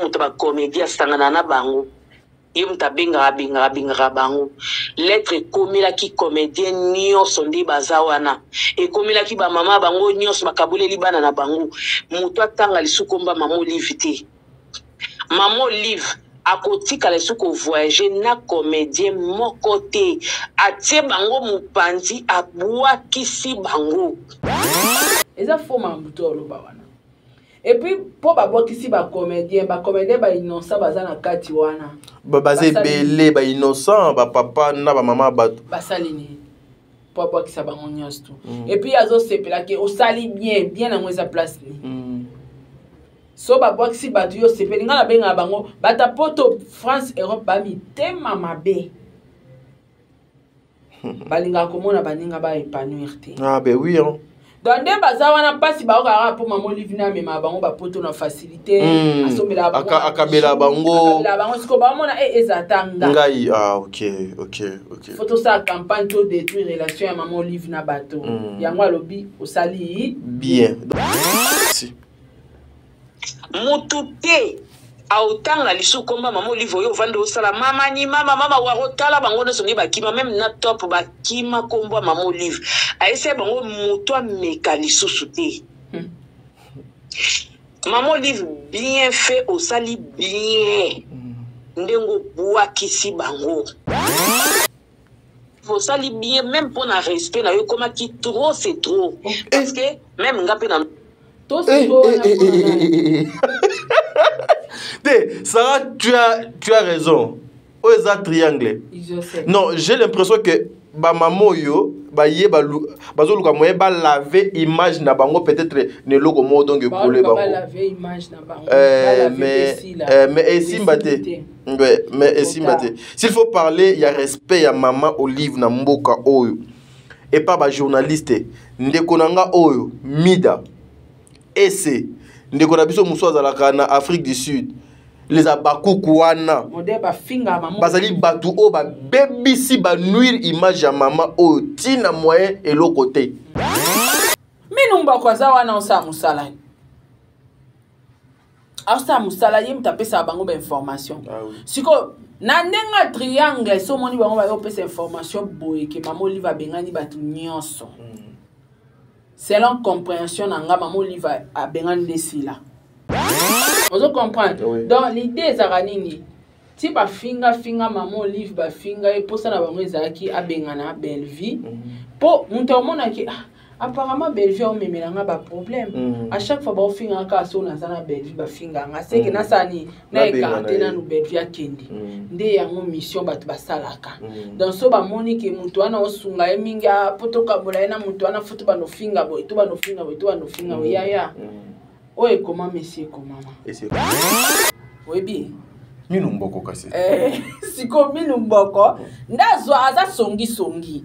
muto ba comédie sangana na bango ye muta benga bango lettre komila ki comédien nyonso ndi bazawana e komila ki ba mama bango nyonso bakabuleli bana na bango muto atanga lisukomba mama Olive te mama Olive akotika lisuko voyager na comédien moko te atie bango mupanzi abwakisi bango eza foma muto oloba wana. Et puis, pour les comédiens, les innocents, kati wana. Bazé belé, ba innocent, ba papa, na ba maman, ba. Basalini. Pour qui ça tout. Et puis, azo sepela que au sali bien à sa place ni. So ba qui ba yo sepela ngala benga bango, bata poto France Europe ba mi tema mabe. Balinga komona baninga ba épanouir te. Ah ben oui hein. Dans des bazar wana pasi ba okara pour maman Olive na me ma bango ba poto na facilité asomela bango akabela bango siko ba mona ezatanga ngai OK photo ça campagne to détruire relation ya maman Olive na bato yango alobi osali bien si mututé autanga lisu komba mama Olive yo vando sala mama ni mama warotala bango no songi bakima même na top bakima komba mama Olive aise bango muto ameka lisusu te mama Olive bien fait au sali bien ndengo bwakisi bango au sali bien même pour na respect na yo koma ki trop c'est trop parce que même ngape na to c'est trop Sarah, tu as raison. Où est ça triangle? Non, j'ai l'impression que ba maman yo ba ye ba bazoluka moye ba laver image na bango peut-être ne loko mo donc coller bango. Ba laver image na bango. Mais esimbate. Ouais, mais esimbate. S'il faut parler, il y a respect ya maman Olive na mboka oyo. Et pas ba journaliste. Ndeko nanga oyo Mida. Ese ndeko na biso muso azalaka na Afrique du Sud. Les abakuku wana bazali batu o ba bebisi ba nuire image ya mama o tina moyen et l'autre côté minumba kwa za wana osa musala asa musala yim tapesa bango ba information siko na ndenga triangle so moni bango ba yo pesa information boye ke mama Olive bengani batu nyonso selon compréhension na nga mama Olive abengani desila. Vous comprenez? Oui. Donc l'idée est aranini. Si ba finga maman Olive ba finga et pour ça na bango ezaki abengana belle vie. Pour monter mona ki apparemment belle vie on memelanga ba problème. À chaque fois ba finga ka so na sana belle vie ba finga nga c'est que na sani na écarté na no belle vie akendi. Nde yango mission ba salaka. Donc so ba moni ke mutu ana osunga eminga potoka bola na mutu ana foto ba no finga boy to ba no finga boy to ba no finga ya. Oye, comment monsieur, comment? Et c'est oui, bien. Minumboko kasi. Siko minumboko. Ndazo aza songi.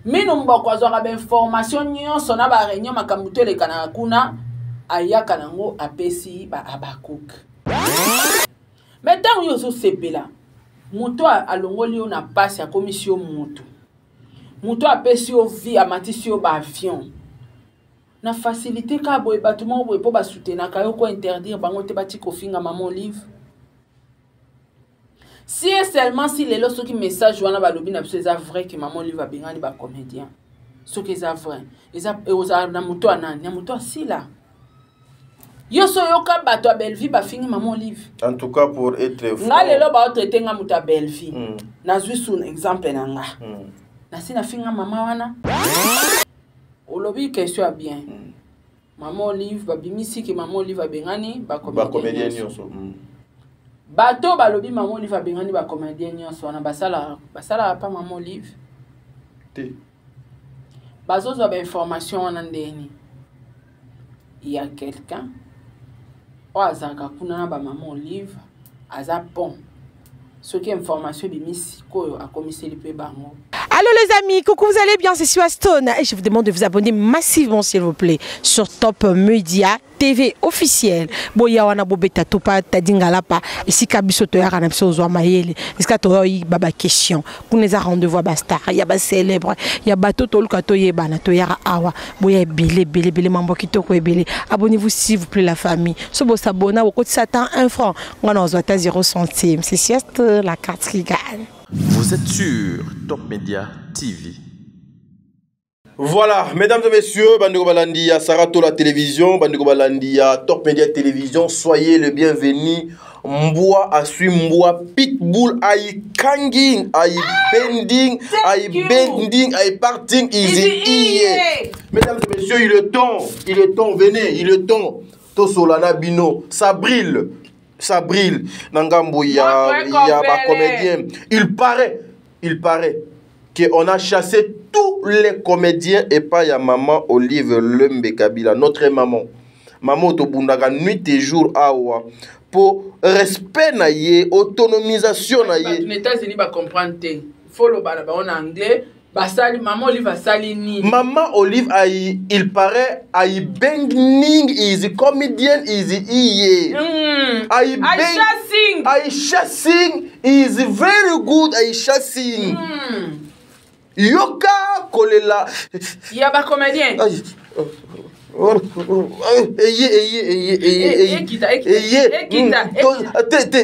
Minumboko azo ba information nyonso na ba réunion makamuto le kana kuna ayaka nango apesi ba abakuk. Mais tant yo so sepela. Muto alongoli yo na passe ya commission muto. Muto apesi yo vie amatisi yo ba avion. Na facilité ka boy bâtiment boy po ba soutenir ka yo ko interdire bango te bati ko finga maman Olive. Si et seulement si les lorsque qui message wana ba lobi na biso eza vrai que maman Olive bengani ba comédien. Ce que eza vrai. Eza oza na muto anani, na muto asila. Yo so yo ka bato a belle vie ba fingi maman Olive. En tout cas pour être fou. Nga lelo ba traiter nga muto a belle vie. Na zui sun exemple na nga. Na si na finga maman wana. Olobi question a bien. Maman Olive babimisi ki maman Olive bengani ba comédien nyonso. Bato balobi maman Olive bengani ba comédien nyonso na basala pa maman Olive. Te. Bazozo ba information wana ndeni. Il y a quelqu'un azaka kuna na ba maman Olive aza pont. Ce qui information bimisi koyo a commissaire pe bango. Allô les amis, coucou, vous allez bien, c'est Stone et je vous demande de vous abonner massivement s'il vous plaît sur Top Media TV officiel. Boya wana bobeta topa tadingala pa ici kabiso to yara na biso zo mayele. Est-ce que to yi baba question. Kuneza rendez-vous ba star, ya ba célèbre, ya bato to luka to yeba na to yara awa. Boya bele mambo kitoko ebele. Abonnez-vous s'il vous plaît la famille. So bo s'abonner au côté Satan 1 franc. Ngana ozwata 0 centime. C'est juste la carte qui gagne. Vous êtes sur Top Media TV. Voilà, mesdames et messieurs, Bandeko Balandi à Sarato la télévision, Bandeko Balandi à Top Media Télévision, soyez le bienvenu. Mboa a su Mboa Pitbull aïe kanging, aïe bending, aïe parting, easy. Mesdames et messieurs, il est temps, venez, il est temps. Tosolana Bino, ça brille. Nangambo, il y a un comédien. Il paraît qu'on a chassé tous les comédiens et pas ya maman Olive Lembe Kabila, notre maman. Maman Tobundaga nuit et jour awa pour respect na ye, autonomisation na ye. Les États-Unis va comprendre té. Follow ba en anglais. Basali maman Olive a sali ni. Maman Olive il paraît aïe banging is comedian is iye. Aïe chassing is very good aïe chassing. Yoka kolela. Yaba comédien.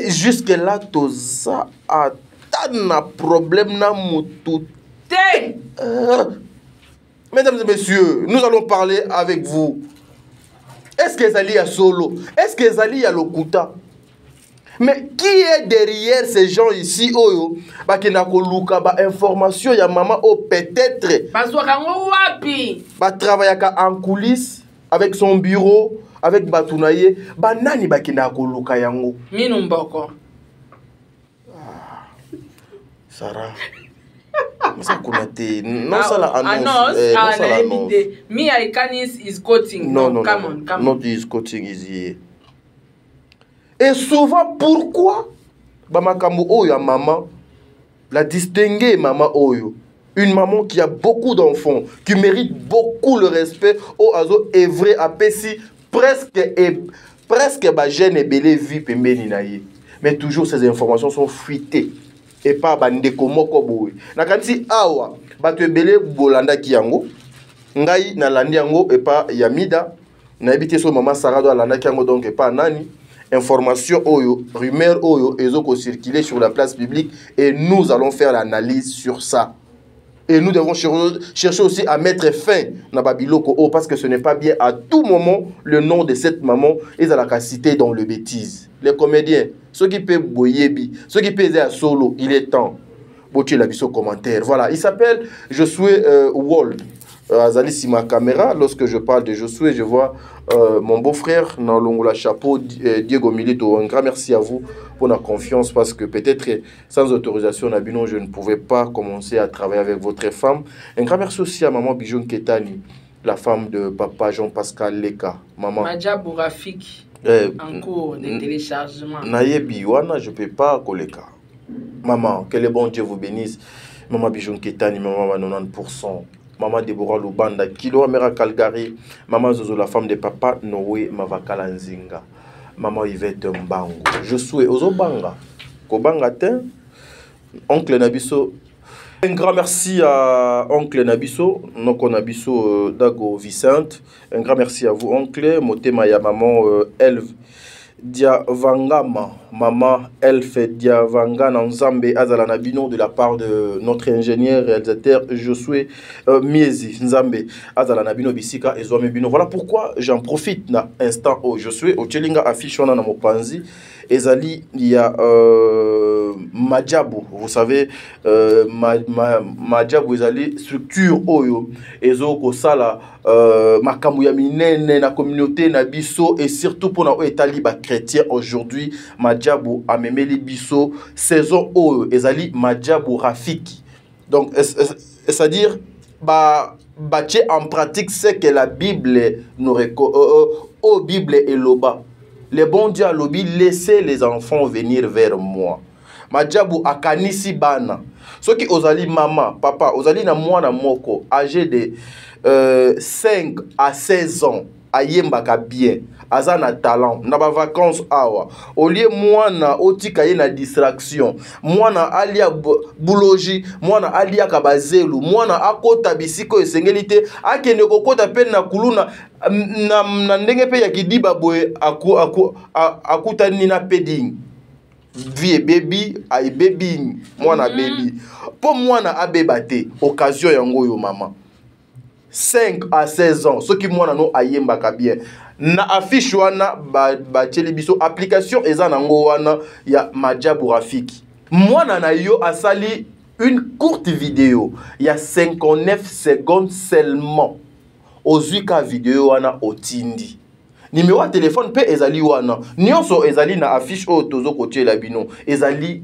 Jusque là toza atana problème na mutu. Mesdames et messieurs, nous allons parler avec vous. Est-ce que Zali a solo? Est-ce que Zali a lokuta? Mais qui est derrière ces gens ici? Oyo, bakinako luka ba information ya maman o peut-être. Ba travaillaka en coulisses avec son bureau, avec Batunaye, ba nani bakinako luka yango. Minumboko. Sarah. Ça non, ça la annonce. Me I canis is coating. Non. Come on. Not is coating is here. Et souvent, pourquoi Bamakambo Oyo maman, la distinguer maman Oyo, une maman qui a beaucoup d'enfants, qui mérite beaucoup le respect, au azo est vrai à Pessi, presque ba jeune et belé vie pembeni naïe. Mais toujours ces informations sont fuitées. Et pas bandeko moko boy. Nakanti awa bato ebele bolanda kiyango. Ngai na landi yango et pas Yamida. Na ebité so maman Sarah do landa kiyango donc et pas nani. Information oyo, rumeur oyo ezoko circuler sur la place publique et nous allons faire l'analyse sur ça. Et nous devons chercher aussi à mettre fin na babiloko parce que ce n'est pas bien à tout moment le nom de cette maman est à la cité dans le bêtise. Les comédiens, ceux qui peuvent boyebi, ceux qui peuvent à solo, il est temps. Botier la biso commentaire. Voilà, il s'appelle Josué Wald. Azali si ma caméra, lorsque je parle de Josué, je vois mon beau-frère dans l'ongola chapeau, Diego Milito. Un grand merci à vous pour la confiance parce que peut-être sans autorisation, Nabino, je ne pouvais pas commencer à travailler avec votre femme. Un grand merci aussi à maman Bijon Ketani, la femme de papa Jean-Pascal Leka. Maman. Madjabou Rafik. En cours de téléchargement. Nayebi wana, je ne peux pas koleka. Maman, que le bon Dieu vous bénisse. Maman Bijon Ketani, maman 90%. Maman Deborah Lubanda, Kilo Amera Calgary. Maman Zozo, la femme de papa Noé Mavakala Nzinga. Maman Yvette Mbango. Je suis Ozobanga. Kobanga ten. Oncle Nabiso. Un grand merci à Oncle Nabiso. Noko Nabiso Dago Vicente. Un grand merci à vous, Oncle. Motema ya maman Elve Diavangama. Maman Elfe Diavangana Nzambe Azala Nabino de la part de notre ingénieur réalisateur Josué Miezi Nzambe Azala Nabino Bisika et Zouame Bino. Voilà pourquoi j'en profite na instant au Josué au Tchelinga affiche wana na mopanzi. Ezali il y a Madjabou, vous savez Madjabou ezali structure oyo ezoko sala makambo ya minene na communauté na biso et surtout pour na etali ba chrétien aujourd'hui Madjabou amemeli biso saison oyo ezali Madjabou Rafiki. Donc c'est-à-dire bâtir en pratique ce que la Bible nous au Bible et loba. Le bon Dieu a lobby, laissez les enfants venir vers moi. Madjabou akanisi bana. Soki ozali mama, papa, ozali na mwana moko âgé de 5 à 16 ans, ayembaka bien, aza na talent, na ba vacances awa. Olie mwana otika ye na distraction, mwana alia boulogi, mwana alia kabazelu, mwana akota bisiko esengelite, akende kokota pe na kuluna na ndenge pe ya kidiba boye akutani na peding. Vie baby, ay baby, mwana baby. Po mwana abebate, occasion yango yo mama. 5 à 16 ans, ce qui mwana no ayembaka bien. Na affiche wana ba télévision application eza nango wana ya Madjabou Rafiki. Mwana na yo asali une courte vidéo, il y a 59 secondes seulement. Ozuika vidéo wana otindi. Numéro de téléphone pe ezali wana. Nyonso ezali na affiche o tozo kotie la bino. Ezali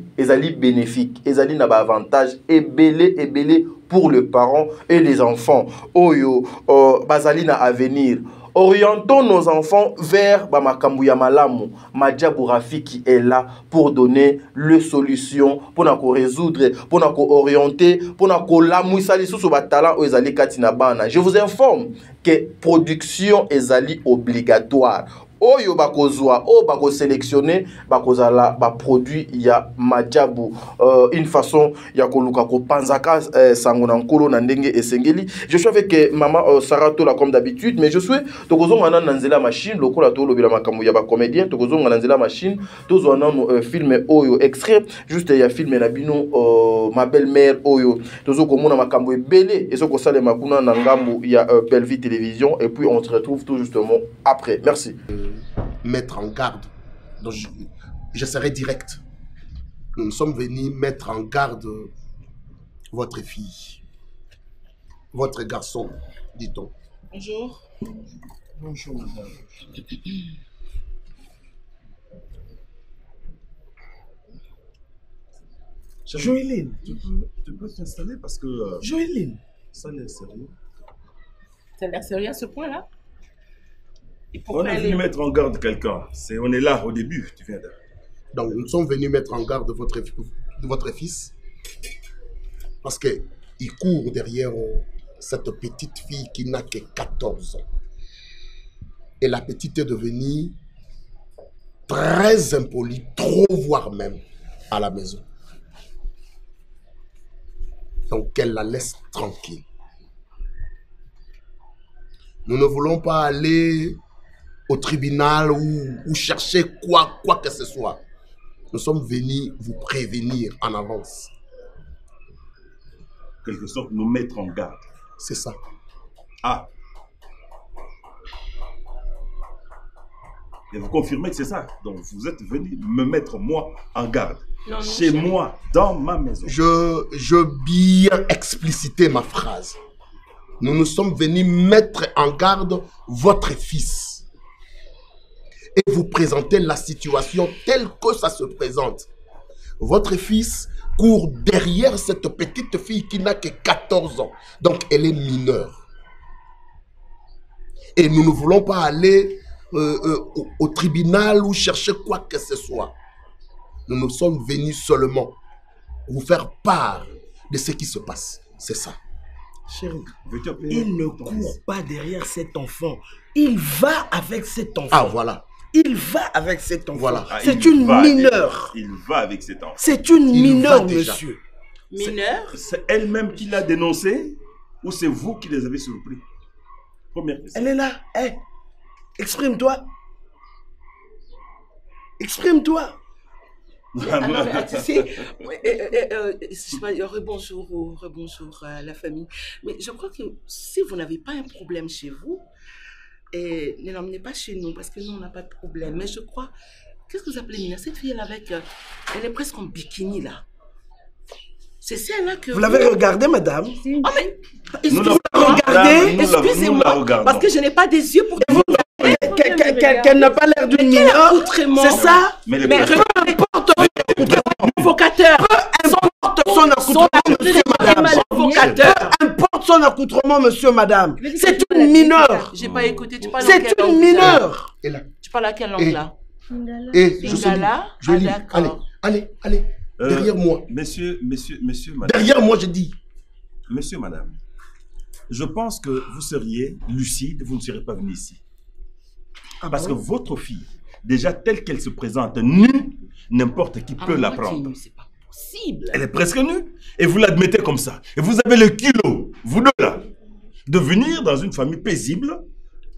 bénéfique, ezali na ba avantage ebele pour les parents et les enfants. Oyo bazali na avenir. Orientons nos enfants vers Bamakambu ya Malamu. Madjabou Rafiki est là pour donner les solutions, pour nous résoudre, pour nous orienter, pour nous lamouisali sous ba talent ou ezali katina bana. Je vous informe que production ezali obligatoire. Oyo bakozwa, o bako sélectionner, bakozala ba produit ya Madjabou. Une façon ya koluka ko panzaka sangona nkolo na ndenge esengeli. Je suis avec maman Sarato là comme d'habitude, mais je suis tokozo ngana nanzela machine lokola to lobela makambo ya ba comédien, tokozo ngana nanzela machine, tozo ngana film oyo extrait, juste ya film na bino ma belle-mère oyo, tozo komona makambo ebele et soko sale makuna na ngambo ya Belle Vie Télévision et puis on se retrouve tout justement après. Merci. Mettre en garde. Donc je serai direct. Nous sommes venus mettre en garde votre fille, votre garçon, dit-on. Bonjour. Bonjour, madame. Joëline. Tu peux t'installer parce que... Joëline. Ça a l'air sérieux. Ça a l'air sérieux à ce point-là? On est venu mettre en garde quelqu'un. On est là au début, tu viens de... Donc, nous sommes venus mettre en garde votre fils parce qu'il court derrière cette petite fille qui n'a que 14 ans. Et la petite est devenue très impolie, trop voire même à la maison. Donc, qu'elle la laisse tranquille. Nous ne voulons pas aller au tribunal ou chercher quoi que ce soit. Nous sommes venus vous prévenir en avance. Quelque sorte, nous mettre en garde. C'est ça. Ah. Et vous confirmez que c'est ça. Donc, vous êtes venu me mettre, moi, en garde. Non, chez moi, dans ma maison. Je bien expliciter ma phrase. Nous nous sommes venus mettre en garde votre fils. Et vous présenter la situation telle que ça se présente. Votre fils court derrière cette petite fille qui n'a que 14 ans. Donc, elle est mineure. Et nous ne voulons pas aller au tribunal ou chercher quoi que ce soit. Nous nous sommes venus seulement vous faire part de ce qui se passe. C'est ça. Chérie, il ne court pas derrière cet enfant. Il va avec cet enfant. Ah, voilà. Il va avec cet enfant. Voilà. Ah, c'est une mineure. Il va avec cet enfant. C'est une mineure, monsieur. Mineure? C'est elle-même qui l'a dénoncé ou c'est vous qui les avez surpris? Première question. Elle est là. Hey, exprime-toi. Exprime-toi. Rebonjour à la famille. Mais je crois que si vous n'avez pas un problème chez vous, ne l'emmenez pas chez nous parce que nous, on n'a pas de problème. Mais je crois, qu'est-ce que vous appelez Mina? Cette fille-là avec, elle est presque en bikini là. C'est celle-là que... Vous l'avez regardée, madame? Oh, mais... Excusez-moi, parce que je n'ai pas des yeux pour... Qu'elle n'a pas l'air d'une mineure. C'est ça? Mais peu importe provocateur. Son accoutrement, monsieur, madame. Peu importe son accoutrement, monsieur, madame. C'est une mineure. J'ai pas écouté. Tu parles c'est une mineure. Tu parles à quelle langue là? Lingala. Lingala. Allez. Derrière moi. Monsieur, madame. Derrière moi, je dis. Monsieur, madame, je pense que vous seriez lucide, vous ne serez pas venu ici. Parce que votre fille, déjà telle qu'elle se présente nue, n'importe qui peut la prendre. C'est pas possible. Elle est presque nue. Et vous l'admettez comme ça. Et vous avez le culot, vous deux là, de venir dans une famille paisible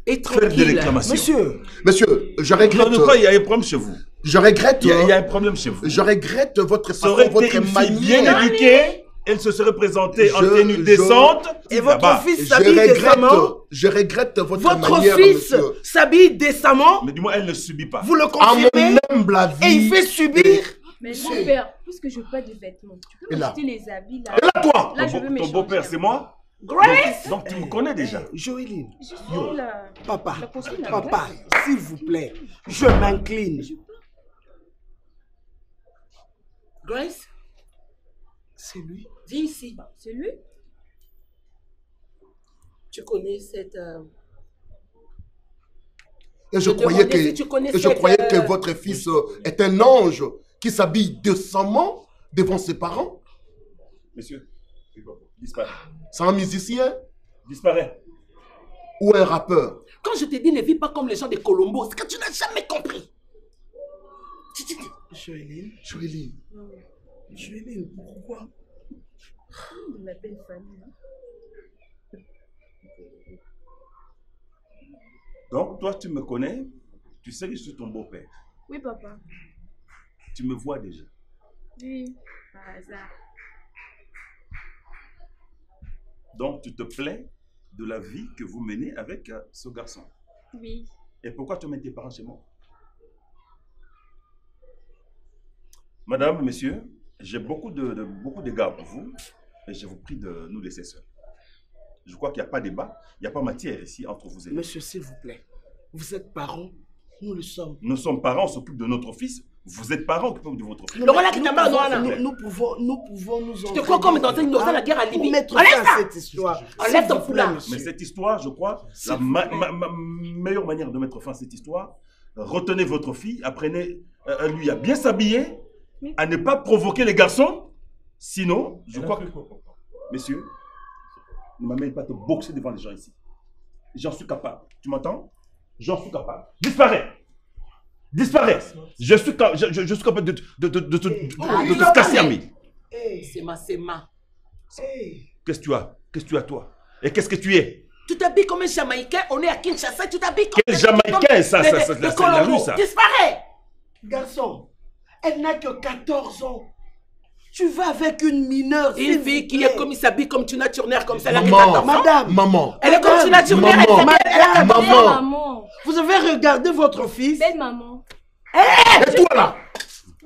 et faire des réclamations. Monsieur, je regrette. Non, il y a un problème chez vous. Je regrette. Il y a un problème chez vous. Je regrette votre façon, votre manière. Bien éduquée. Elle se serait présentée en tenue décente. Et votre fils s'habille décemment. Je regrette votre manière, Votre fils s'habille décemment. Mais du moins, elle ne subit pas. Vous le confirmez. À mon humble avis. Et il fait subir. Mais mon père, puisque je veux pas de vêtements, tu peux m'acheter les habits là. Et là, toi. Là, je veux Ton beau-père, c'est moi. Grace. Donc tu me connais déjà. Joéline. Je suis là. Papa, s'il vous plaît, je m'incline. Grace, c'est lui. Viens ici. C'est lui? Tu connais cette... Et je croyais que votre fils est un ange qui s'habille décemment devant ses parents. Monsieur, disparaît. C'est un musicien? Disparaît. Ou un rappeur? Quand je te dis ne vis pas comme les gens de Colombo, c'est que tu n'as jamais compris. Joéline, pourquoi? Il m'appelle Fanny. Donc, toi, tu me connais, tu sais que je suis ton beau-père. Oui, papa. Tu me vois déjà. Oui, par hasard. Donc, tu te plais de la vie que vous menez avec ce garçon. Oui. Et pourquoi tu mets tes parents chez moi? Madame, monsieur, j'ai beaucoup d'égards pour vous et je vous prie de nous laisser seuls. Je crois qu'il n'y a pas de débat, il n'y a pas matière ici entre vous et nous. Monsieur, s'il vous plaît, vous êtes parents, nous le sommes. Nous sommes parents, on s'occupe de notre fils. Vous êtes parents, occupez-vous de votre fils. Nous pouvons nous tu crois comme dans la guerre à Libye? Mettre fin à cette histoire. Enlève ton foulard. Mais cette histoire, je crois, la meilleure manière de mettre fin à cette histoire, retenez votre fille, apprenez lui à bien s'habiller, à ne pas provoquer les garçons. Sinon, je crois que... Messieurs, ne m'amène pas te boxer devant les gens ici. J'en suis capable. Tu m'entends? J'en suis capable. Disparais! Disparais! Je suis capable de te casser, ami. C'est ma. Qu'est-ce que tu as? Qu'est-ce que tu as, toi? Et qu'est-ce que tu es? Tu t'habilles comme un Jamaïcain, on est à Kinshasa, tu t'habilles comme Quel Jamaïcain? Ça, c'est la rue, ça. Disparais! Garçon, elle n'a que 14 ans. Tu vas avec une mineure. Une fille qui est comme il s'habille comme Tina Turner, comme ça. Maman. Elle est comme Tina Turner. Maman. Vous avez regardé votre fils? Belle maman. Et toi là?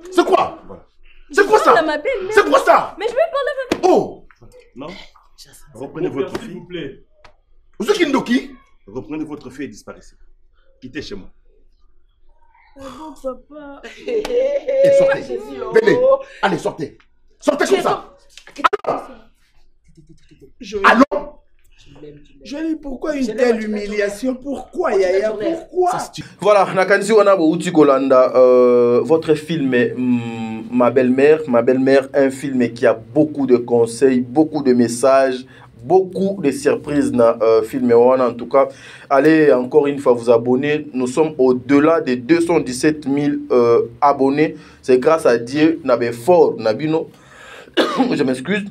C'est quoi? C'est quoi ça? C'est quoi ça? Mais je veux parler avec vous. Oh! Non. Reprenez votre fille. S'il vous plaît. Vous êtes qui? Reprenez votre fille et disparaissez. Quittez chez moi. Oh, papa. Et sortez. Venez. Allez, sortez. Sortez comme ça. Allons. Je dis pourquoi une telle humiliation? Pourquoi Yaya? Pourquoi? Voilà, nakanisi wana bouti kolanda votre film Ma belle-mère, un film qui a beaucoup de conseils, beaucoup de messages, beaucoup de surprises dans film wana. En tout cas, allez encore une fois vous abonner. Nous sommes au-delà de 217 000 abonnés. C'est grâce à Dieu, nabe fort nabino. Je m'excuse.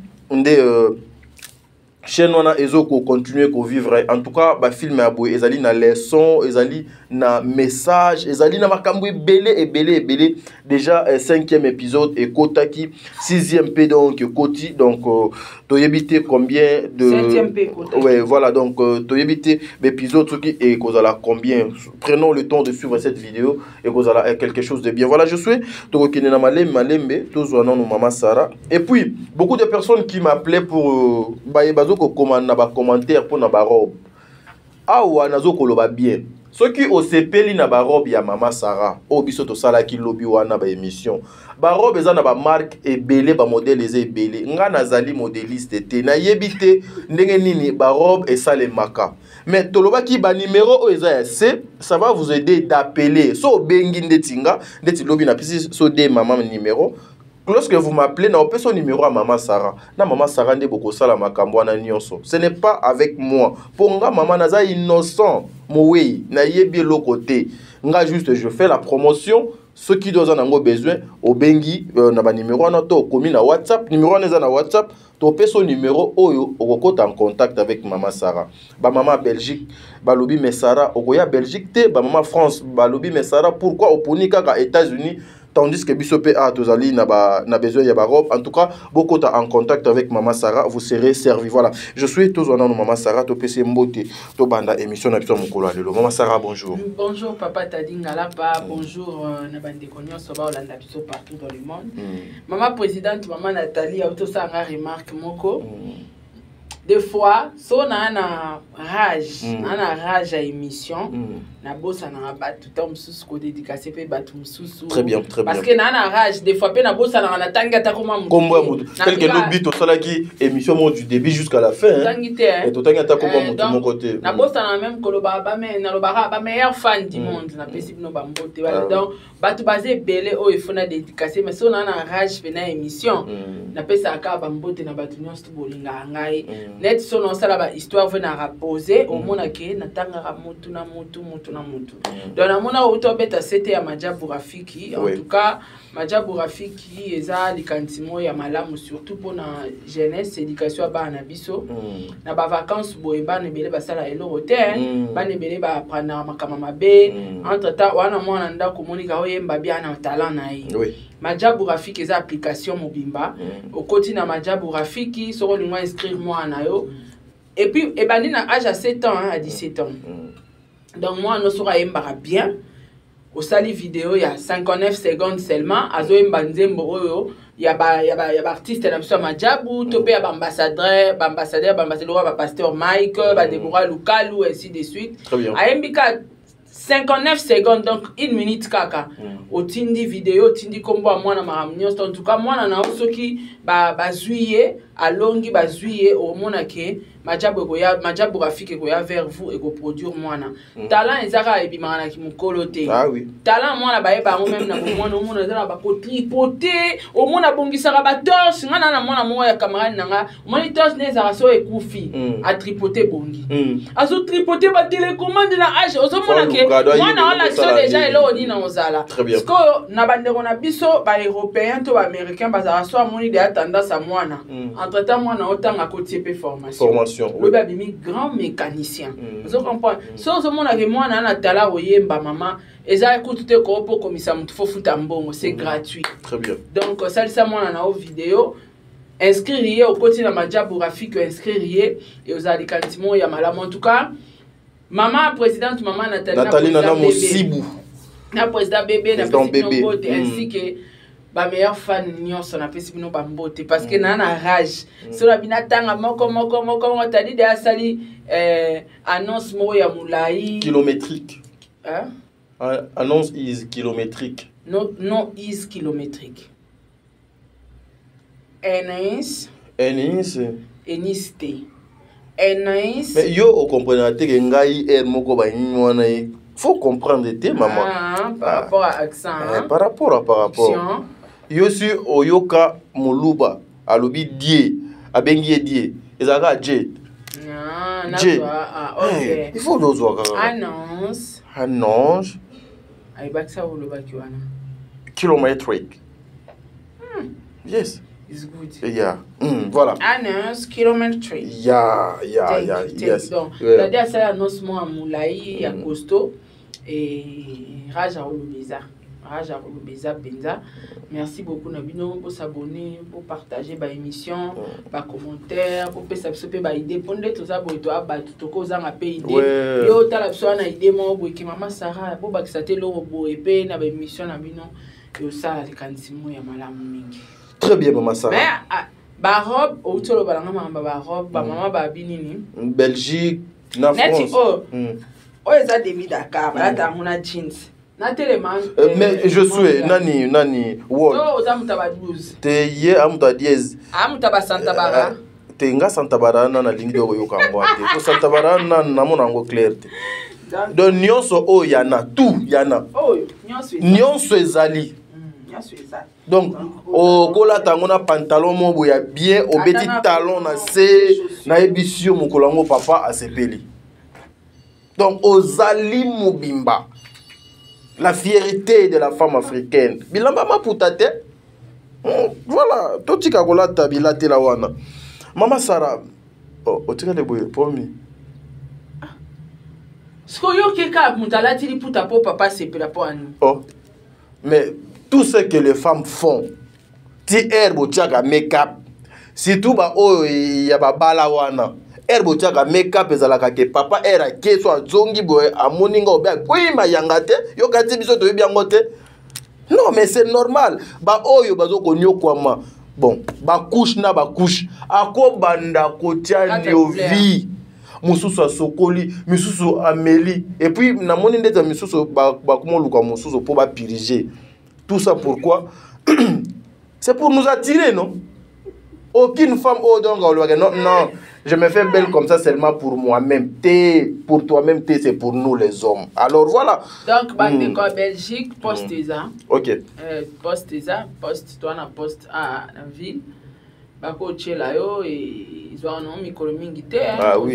Chaîne wana ezoko continuer ko vivre. En tout cas, ba film ya boy ezali na leçon, ezali na message, ezali na makambo ebele. Déjà 5e épisode et kotaki 6e p donc koti donc to yebite combien de 7e p kotaki. Ouais, voilà donc to yebite l'épisode qui et kozala combien. Prenons le temps de suivre cette vidéo et kozala quelque chose de bien. Voilà, je suis to kinena malembe to zwana no mama Sarah. Et puis beaucoup de personnes qui m'appelaient pour bayebazo ko commande na commentaire pour na ba robe. Awa nazo koloba bien. Ceux qui au sepeli na ba robe ya mama Sarah, o biso to sala ki lobi wana ba émission. Ba robe eza na ba marque ebele ba modèle eza ebele. Nga nazali modéliste te na yebite ndenge nini ba robe esale maka. Mais toloba ki ba numéro o eza ya C, ça va vous aider d'appeler. So bengi ndetinga, ndeti lobi na pisi so de maman numéro. lorsque vous m'appelez, na opé son numéro à Maman Sarah. Na Maman Sarah nde boko sala makambo na nyonso. Ce n'est pas avec moi. Pour nga maman naza innocent. Moui, na yebi l'autre côté. Nga juste je fais la promotion. Ceux qui doivent en avoir besoin, au bengi, na ba numéro na to komi na WhatsApp, numéro na WhatsApp, to pe son numéro oyo okota en contact avec Maman Sarah. Ba maman Belgique, ba lobi mais Sarah, okoya Belgique te, ba maman France, ba lobi mais Sarah, pourquoi oponi kaka États-Unis? Tandis que Bissopé a Tozali n'a besoin de robe. En tout cas, beaucoup en contact avec Maman Sarah, vous serez servi. Voilà. Je suis tous en Maman Sarah, to PC Mbote, to banda émission na Mukolo Alelo. Maman Sarah, bonjour. Bonjour Papa Tadingalapa, bonjour Nabande Konyo Soba Olanda Biso partout dans le monde. Maman présidente, Maman Nathalie, auto ça nga remarque moko. Des fois, si on a un rage à émission, na bossa na battu tom sous ko dédicacé pe battu sous. Très bien, très bien. Parce que na rage des fois pe na bossa na tanga ta comme tel que nous bito sala qui émission du début jusqu'à la fin. Et to tanga ta comme mon côté. Na bossa na même ko lo ba mais na lo ba meilleur fan du monde na possible no ba mbote voilà donc battu basé belé o il faut na dédicacé mais si on a un rage pe na émission na pesa ka ba mbote na battu nyonso to bolinga ngai net sono sala ba histoire venir reposer au mona ke na tanga ra mutu na mutu donc na mona auto beta c'était ya Majabu Rafiki en tout cas Majabu Rafiki eza likantimo ya malamu surtout pour na jeunesse éducation ba na biso na ba vacances boye ba ne bele ba sala elo hotel ba ne bele ba prendre makama mabe entre temps wana mwana nda ko monika oyemba bien na talent na yi Majabu Rafiki eza application mobimba okoti na Majabu Rafiki soko lingwa inscrire moi na yo et puis et bandi na âge à 7 ans à 17 ans. Donc moi no sera yembara bien au sali vidéo il y a 59 secondes seulement azo yemba nzembo oyo ya ba artiste na biso Majabu to pe ya ambassadeur ba pasteur Mike ba Deborah Lukalu ainsi de suite ayembika 59 secondes donc 1 minute kaka otindi vidéo otindi kombo mwana maramnyo en tout cas mwana na osoki ba zuiye alongi ba zuiye au mona ke Majabu Rafiki ko ya vers vous et ko produire mwana talent ezaka ebimana na kimukolo te talent mwana ba eba même na mwana ezala ba ko tripoter au mona bongisaka ba torche ngana na mwana moya camarade nanga moni torche nezaka so ekufi a tripoter bongi azo tripoter ba télécommande na age ozo mona ke mwana wala so déjà elo ni na ozala ko na bandeko na biso ba européen to ba américain bazala so moni de tendance à mwana entre temps mwana otanga ko tipe formation le babimi grand mécanicien vous comprenez so so mona ke mwana na tala oyemba mama eza écoute te ko po komisa mutu fo futa mbongo c'est gratuit très bien donc ça ça mwana na vidéo inscrire au côté na Majabu Rafiki inscrire et aux alikantimo ya malamu en tout cas maman présidente maman Nathalie Nana Mosibu na président bébé na président ainsi que ba meilleur fan nyonso na pesi bino ba mbote parce que na rage so la binatanga moko tadi de asali annonce mo ya mulai kilométrique annonce is kilométrique non is kilométrique Enis mais yo o comprendre que ngai moko ba nyona faut comprendre te maman par rapport à accent par rapport yo si oyoka moluba alobi die abengi die ezaka jet ok il faut nous voir annonce ay baksa oloba kiwana kilométrique yes it's good yeah voilà annonce kilométrique yes donc c'est-à-dire ça annonce moi mulai ya costaud et Raja Olubeza Benza. Merci beaucoup Nabino pour s'abonner, pour partager ba émission, ba commentaire, pour participer ba idée, pour tout ça pour toi ba tout ko za ngapé idée. Yo tala biso na idée mo bo ki Maman Sarah bo ba kisate lo bo epé na ba émission Nabino yo ça le kantimu ya malamu mingi. Très bien Maman Sarah. Mais ba robe o tolo ba nga ba robe ba maman ba binini. Belgique, na France. Oh eza demi Dakar, ba ta mona jeans. Mais je suis nani wall. Oh, zamutaba 12. Te ye amuta 10. Amutaba Santa Bara. Te nga Santa Bara na lingdo yo kangwa te. Ko Santa Bara na mona ngo clair te. Donc nyonso o yana tout yana. Oh, nyonso ezali. Donc, au kola tangona pantalon mon boya bien, au petit talon na se na ebisio mokolango papa a sepeli. Donc, aux Ali Mobimba, la fierté de la femme africaine. Bilamba ma putate. Voilà, tout tika kola tabila te la wana. Mama Sarah, oh, tika le boye promis. Ce que keka mutalati li puta po papa sepela po ani. Oh. Mais tout ce que les femmes font, ti herbo tiaka make-up, surtout ba o ya ba bala wana. Herbo tiaka make-up ezalaka ke papa era ke so azongi boy amoninga obia oui ma yangate yo kati biso to bien ngote. Non mais c'est normal. Ba oyo bazo konyo kwama. Bon, ba couche na ba couche. Ako banda kotia nyovi. Mususu a sokoli, mususu Amélie. Et puis, na moni ndeta mususu ba comment luka mususu pour ba piriger. Tout ça pourquoi? C'est pour nous attirer, non? Aucune femme oh donc non non, je me fais belle comme ça seulement pour moi-même. Pour toi-même, c'est pour nous les hommes. Alors voilà. Donc bande en Belgique poste ça. OK. Poste ça, poste toi na poste à la ville. Bako tchela yo et ils ont un micro mingi te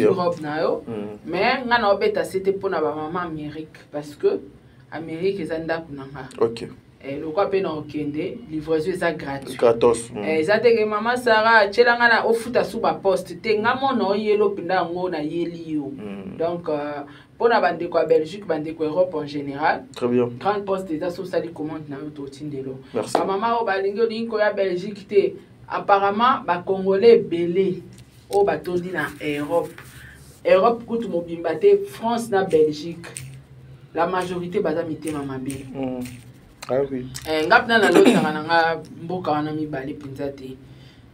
Europe na yo mais nga na obeta c'était pour na ba maman Amérique parce que Amérique ezanda kunanga. OK. Et le quoi pe na okende livraison est gratuit. Gratos. Ça te que maman Sarah tchela nga na ofuta sous ba poste te nga mono yelo pinda ngo na yeli yo. Donc pour na bande ko Belgique bande ko Europe en général. Très bien. 30 postes déjà sur ça les commandes na yo to tindelo. Merci. Maman o balingo linko ya Belgique te apparemment ba Congolais belé au batondi na Europe kutu mobimba te France na Belgique la majorité baza mitema mabe. Ah oui. Ngapna na lota nga mboka wana mibale pinza te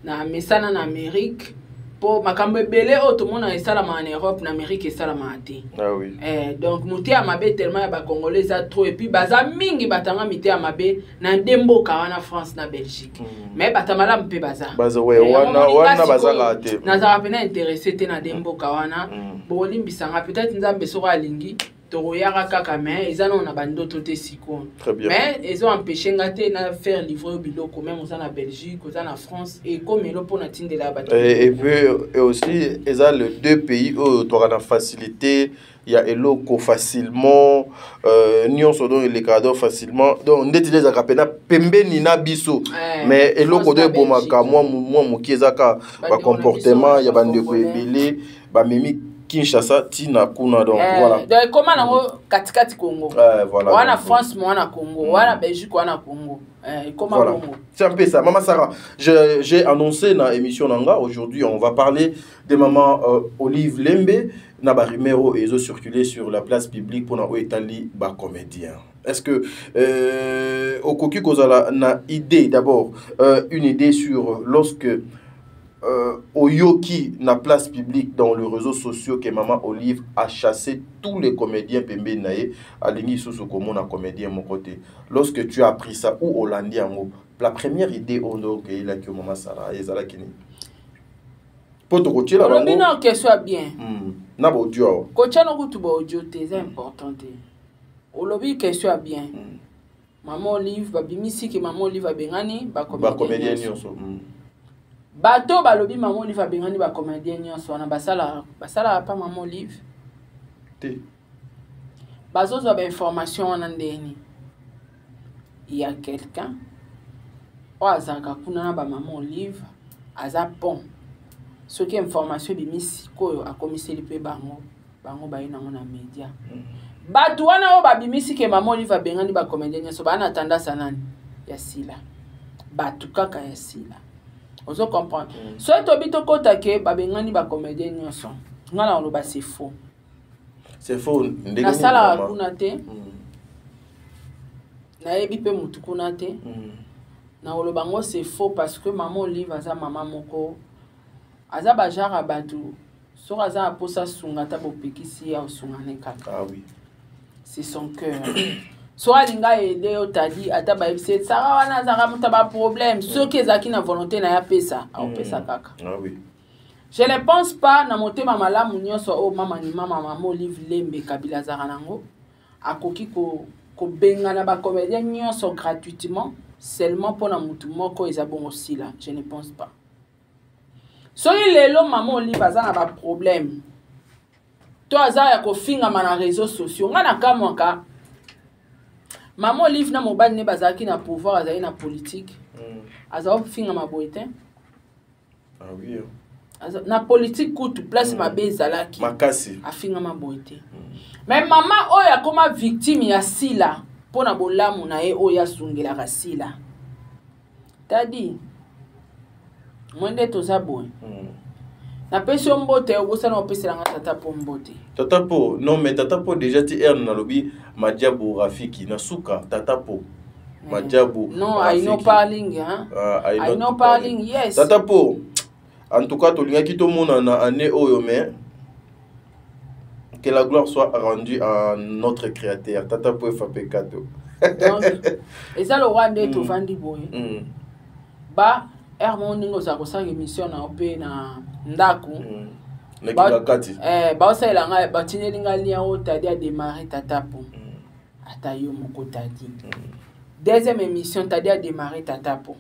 na mesana na Amérique po makambo belé otomona esala ma en Europe na Amérique esala ma te. Ah oui. Donc muté amabe tellement ya ba Congolais za trop et puis baza mingi batanga mité amabe na ndemboka wana France na Belgique. Mais batamala mpe baza. Baza we wana baza la te. Na za pena intéressé te na ndemboka wana. Bo limbisanga peut-être nzambe soko alingi toroyaka kaka mais ils ont na bandoto te siko. Très bien. Mais ils ont empêché ngate na faire livrer au biloko même aux en Belgique, aux en France et comme elo pour na tinde la bateau. Et puis et aussi ils ont les deux pays où tu auras la facilité, il y a eloko facilement nyonso donc les cadeaux facilement. Donc ndeti les akapena pembeni na biso. Mais eloko de bomaka moi mokiezaka ba comportement ya bande ko ebele ba mimi Kinshasa tina kuna donc voilà. Donc comment nango katikati Congo. Voilà. Wana France wana Congo, wana Belgique wana Congo. Comment voilà. Congo. C'est un peu ça. Maman Sarah, j'ai annoncé dans l'émission Nanga aujourd'hui on va parler de maman Olive Lembe na ba numéro et ils circulé sur la place publique pour na Itali ba comédien. Est-ce que au Koki Kozala na idée d'abord une idée sur lorsque Oyoki na place publique dans les réseaux sociaux que maman Olive a chassé tous les comédiens pembe nae alingi soso comme un comédien mon côté. Lorsque tu as appris ça ou Hollandais en la première idée on a que il a que maman Sarah ezala kini. Pour te coacher là. Le non que soit bien. Na bo audio. Coacher no kutu bo audio c'est important. O lobby que soit bien. Maman Olive ba bimisi que maman Olive a bengani ba comédien nyonso. Bato balobi maman Olive bengani ba comédien nyonso na basala pa maman Olive te bazozo ba information wana ndeni il y a quelqu'un o azaka kuna na ba maman Olive aza pont ce qui information bimisi ko akomiseli pe bango ba ina na media bato wana o ba bimisi ke maman Olive bengani ba comédien nyonso ba na tendance nani ya sila bato kaka ya sila. Vous comprenez? Soit tu habites au côté que babengani ba comédien nyonso. Ngala on ba c'est faux. C'est faux. Na sala kuna te. Na yebi pe mutu kuna te. Na olobango c'est faux parce que maman Olive aza maman moko. Aza ba jara batu. So aza aposa sunga ta bopekisi ya sungane kaka. Ah oui. C'est son cœur. Soit linga aidé au tadi ata ba ebise Sarah wana zaka mutaba problème ce qui ezaki na volonté na ya pesa a pesa kaka. Ah oui. Je ne pense pas na motema malamu nyonso o mama ni mama Olive Lembe Kabila zaka nango akoki ko benga na ba comédien nyonso gratuitement seulement pour la mutu moko eza bon aussi là, je ne pense pas. Soki lelo maman Olive aza na ba problème. To aza ya ko finga na réseaux sociaux. Nga na kamwaka. Maman Olive na mobali ne bazaki na pouvoir azali na politique. Aza op finga maboite. Ah oui. Na politique kutu place mabe ezalaki. Makasi. Afinga maboite. Mais maman oyo akoma victime ya sila pona bolamu na ye oyo asungela ka sila. Tadi mwende toza boy. Na pesi mbote obosa na opesela nga tata po mbote. Tata po non mais tata po déjà ti er na lobi Madiabo Rafiki na suka tata po. Madiabo. Non, I know parling hein. I know parling, yes. Tata po. En tout cas, tolinga ki to mona na année oyo mais que la gloire soit rendue à notre créateur. Tata po fa pekato. Donc, et ça le roi de to vandi boy. Ba Hermoningo za kosa émission na opé na ndaku. Ba osala nga batinelinga lia o tadi a démarrer tata po. Ata yo moko tadi. Deuxième émission tadi a démarrer tata po.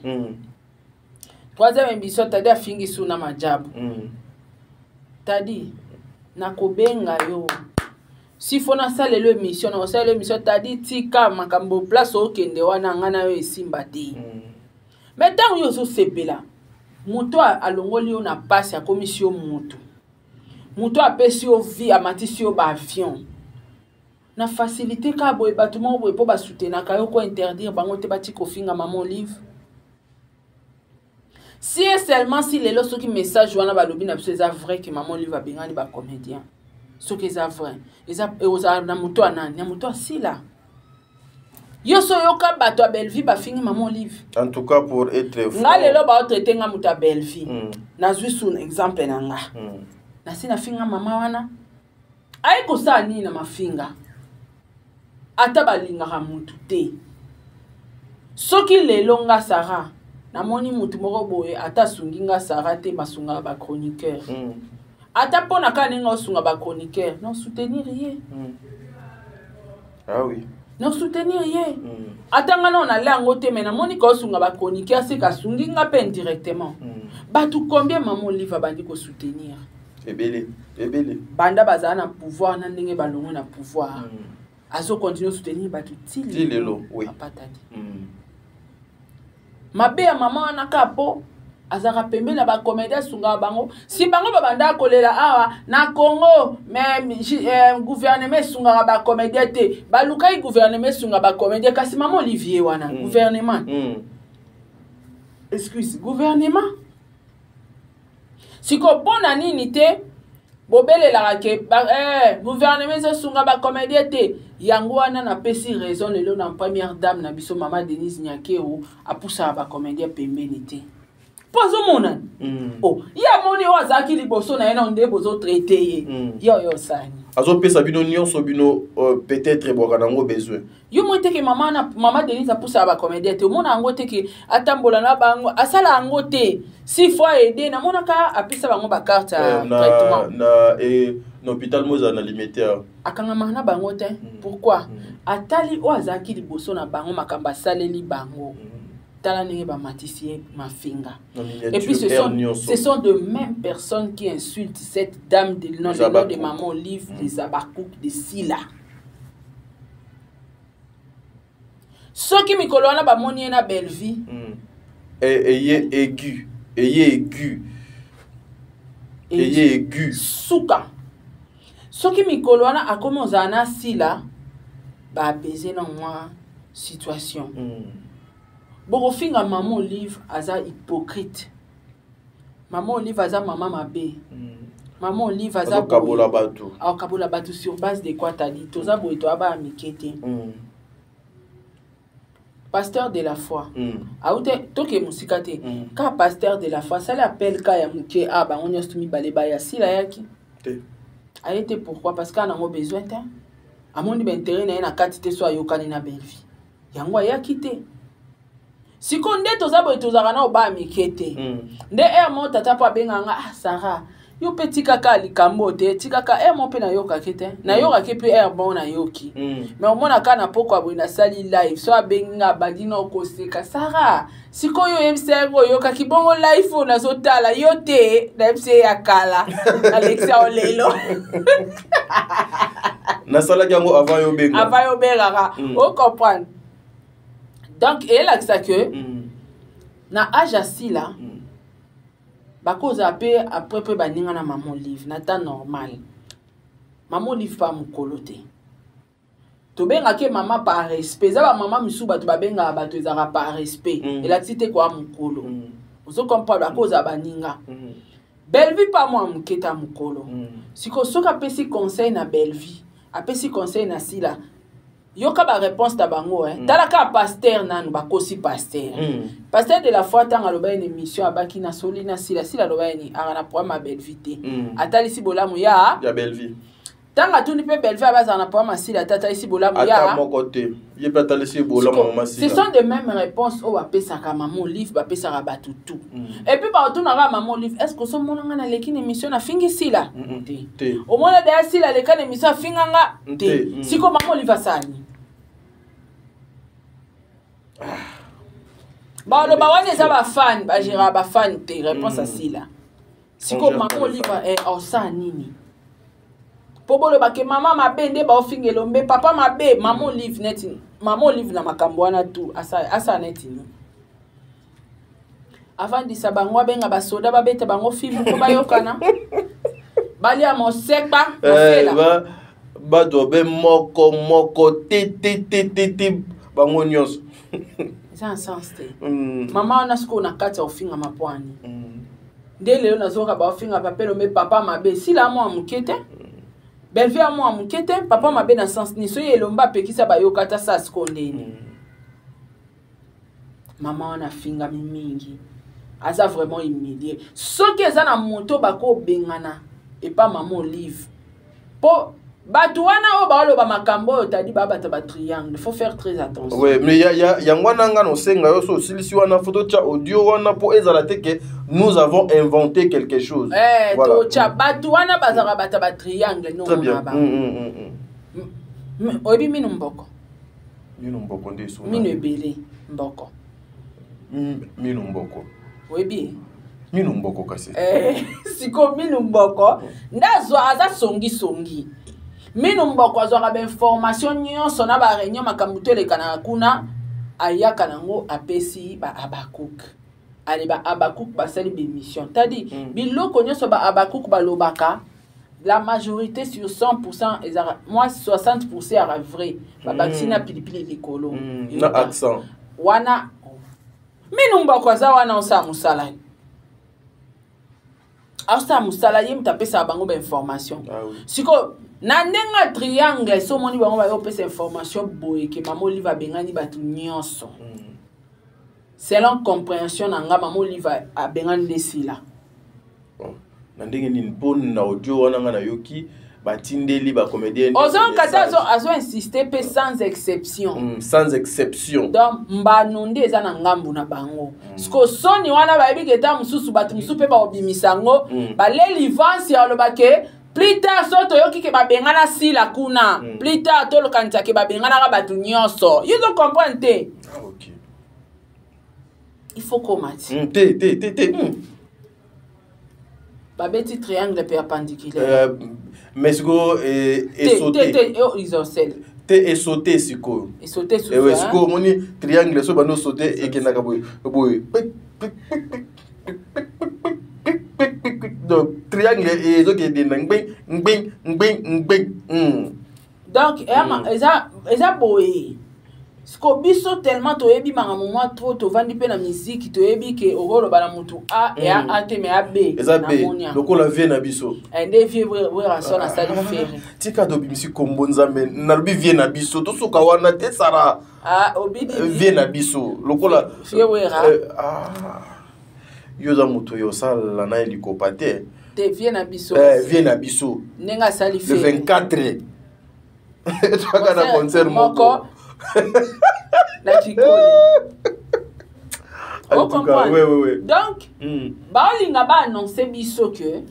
Troisième émission tadi a fingi suna majabu. Tadi na kobenga yo. Si fona sale le émission na sale émission tadi tika makambo place o kende wana ngana yo esimba te. Mais tant que vous êtes là, muto alongoli yo na passe ya commission muto. Muto apesi yo vie amatisi yo ba avion. Na facilité ka boy batumo boy po ba soutenir ka yo ko interdire bango te bati ko finga maman Olive. Si et seulement si les lorsque message wana ba lobi na biso eza vrai que maman Olive a bengani ba comédien. Ce que eza vrai. Eza na muto anani, na muto asila. Yo so yoka bato a Belleville ba fingi maman Olive. En tout cas pour être franc. Nga lelo ba traiter nga muta Belleville. Na zwi sun exemple na nga. Na sina finga mama wana. Ai ko sa ni na mafinga. Ata balinga ka mutu te. Soki lelo nga Sarah na moni mutu moko boye ata sungi nga Sarah te basunga ba chroniqueur. Ata pona ka ninga osunga ba chroniqueur, non soutenir rien. Ah oui. Non soutenir rien. Atanga na on a lango te mena moni ko sunga ba chroniqueur se ka sungi nga pe indirectement. Batu combien maman Olive bandi ko soutenir. Ebele. Banda bazana pouvoir na ndenge balongo na pouvoir. Azo continuer soutenir batu tilelo oui. Apatadi. Mabe ya maman na kapo azaka pembe na ba comédien sunga bango si bango babanda kolela awa na Congo mais gouvernement sunga ba comédien te balukai gouvernement sunga ba comédien kasi maman Olivier wana gouvernement excuse gouvernement siko pona nini te bobelela ke gouvernement sunga ba comédien te yango wana na pesi raison lelo na première dame na biso maman Denise Nyakero apusa ba comédien pembeni te. Pozo mona. Oh, ya moni wazaki liboso na ena onde bozo traiter yo sani. Azo pesa bino nyonso bino peut-être bokanango besoin. Yo moite ke maman Denise apusa ba comédien te mona ngo te ke atambola na bango asala ngo te. Si fois aider na mona ka apisa bango ba carte traitement. Na hôpital moza na limitaire. Akanga mahana bango te. Pourquoi? Atali wazaki liboso na bango makamba saleli bango. Et puis ce sont de mêmes personnes qui insultent cette dame de nom de maman Olive, les abakouk de Sila. Ceux qui me colonnent ba moni na Belleville. Ayez aigu. Souka. Ceux qui me colonnent a commencé à Sila, ba baiser dans moi situation. Borofinga maman Olive aza hypocrite. Maman Olive aza maman mabe. Maman Olive aza kabola batu. Ah kabola batu sur base de quoi t'as dit? Toza boito aba mikete. Pasteur de la foi. Aoute toke musikate. Ka pasteur de la foi, ça l'appelle ka ya muke aba on yostumi baleba ya sila yaki. A été pourquoi parce qu'on a besoin ta. Amoni ben intérêt na katite so ayokani na Belleville. Yango ya kité. Si konde tozabo tozaka na oba mikete. Nde mo tata pa benganga Sarah. yo pe tikaka likambo te tikaka mo pe na yoka kete na yoka ke pe bon na yoki mais omona kana poko abo na sali live so abenga badino koseka Sara sikoyo yemsego yoka kibongo live na zotala yote na mse yakala Alexia Olelo na sala yango avant yo benga o comprendre donc elle a ça que na âge asila bakoza après peu baninga na maman livre na temps normal maman livre pas mukolo te to benga ke maman par respect za ba maman misu bato babenga bato ezara par respect ela tite kwa mukolo ozo comprendre bakoza baninga Belle-vie pas moi muketa mukolo siko soka pesi conseil na Belle-vie apesi conseil na sila yoka ba réponse ta bango talaka pasteur nanu bakosi pasteur pasteur de la foi tanga loba une émission abaki na solina sila loba ni arana programme Belle-vie te atali si bolamu ya Belle-vie tanga tuni pe Belle-vie abaza na programme sila tata isi bolamu ya ata mon côté ye pe atali si bolamu mama sila ce sont de mêmes réponses au bapesa ka maman livre bapesa ka batutu et puis ba otuna ka maman livre est-ce que so mona na leki émission na fingi sila te au mona de sila leka émission finganga te siko maman livre sani ba lo ba wane za ba fan ba jira ba fan te réponse à sila siko maman livre osa nini Pobolo ba ke maman mabende ba ofingelo mbe papa mabe maman livre net maman livre na makambo wana tu asa net ni avant disa bango benga ba soda ba beta bango film ko bayokana bali a moseka mafela ba dobe moko ti bango nyos ça sens te maman na sko na kata ofinga mapwani ndele na zoka ba ofinga papelo mbe papa mabe sila mo amukete Belle-vie à moi mukete papa mabe na sens ni so yelomba pekisa bayokata sa skondeni maman na finga mingi aza vraiment humilié soki eza na moto bako bengana et pas maman livre po batu wana o baoloba makambo oyo tadi babata ba triangle faut faire très attention. Oui, mais ya ngwana ngano senga yo so silisi wana photo cha audio wana po ezala teke nous avons inventé quelque chose. Voilà. To cha batu wana bazaka bata ba triangle no na ba. Obi minu mboko. Minu mboko ndeso. Minu ebele mboko. Minu mboko. Obi minu mboko kasi. Siko minu mboko ndazo aza songi. Minu mboko azwaka ba information nyonso na ba réunion makambuto lekana kuna ayaka nango apesi ba Abakuk. Ale ba Abakuk basali be mission. Tadi biloko nyonso ba Abakuk balobaka la majorité sur 100% moi 60% à vrai. Ba baksina pilipili likolo. Na accent. Wana minu mboko za wana osa musala. Asa musala yim tapesa bango ba information. Siko na ndenga triangle so moni bango ba yopesa information boye ke mama Oliva bengani batu nyonso. Selon compréhension nanga mama Oliva a bengani desila. Na ndenge ni pon na audio wana nga na yoki batindeli ba comédien. Ozon katazo azo insister pe sans exception. Sans exception. Donc mbanonde eza na ngambu na bango. Siko soni wana ba yebi keta mususu batu musu pe ba obimisango ba leli vansi ya lobake plus tard soto yoki ke ba bengana sila kuna. Plus tard to lokanisa ke ba bengana ka batu nyonso. You don't comprendre te. Ah OK. Il faut combattre. Babeti triangle perpendiculaire. Mais siko sauté. Isocèle. Te et sauté siko. Et sauté sous. Et siko moni triangle so bano sauté et kenaka boy. Donc triangle et zo ke nging. Donc eza boy. Siko biso tellement toyebi manga moment trop to vandi pe na musique toyebi ke ogolo bana mutu a et a te me ab na monia lokola vie na biso ende vie we rason na sali faire tika do bimisi kombonza men na lobi vie na biso to soka wana te sara obidi vie na biso lokola vie we ra yo za mutu yo sala na helicoptère te vie na biso vie na biso nenga sali faire le 24 tu vas na concert moko la chicole. On comprend. Oui. Donc, baolinga ba annoncer biso que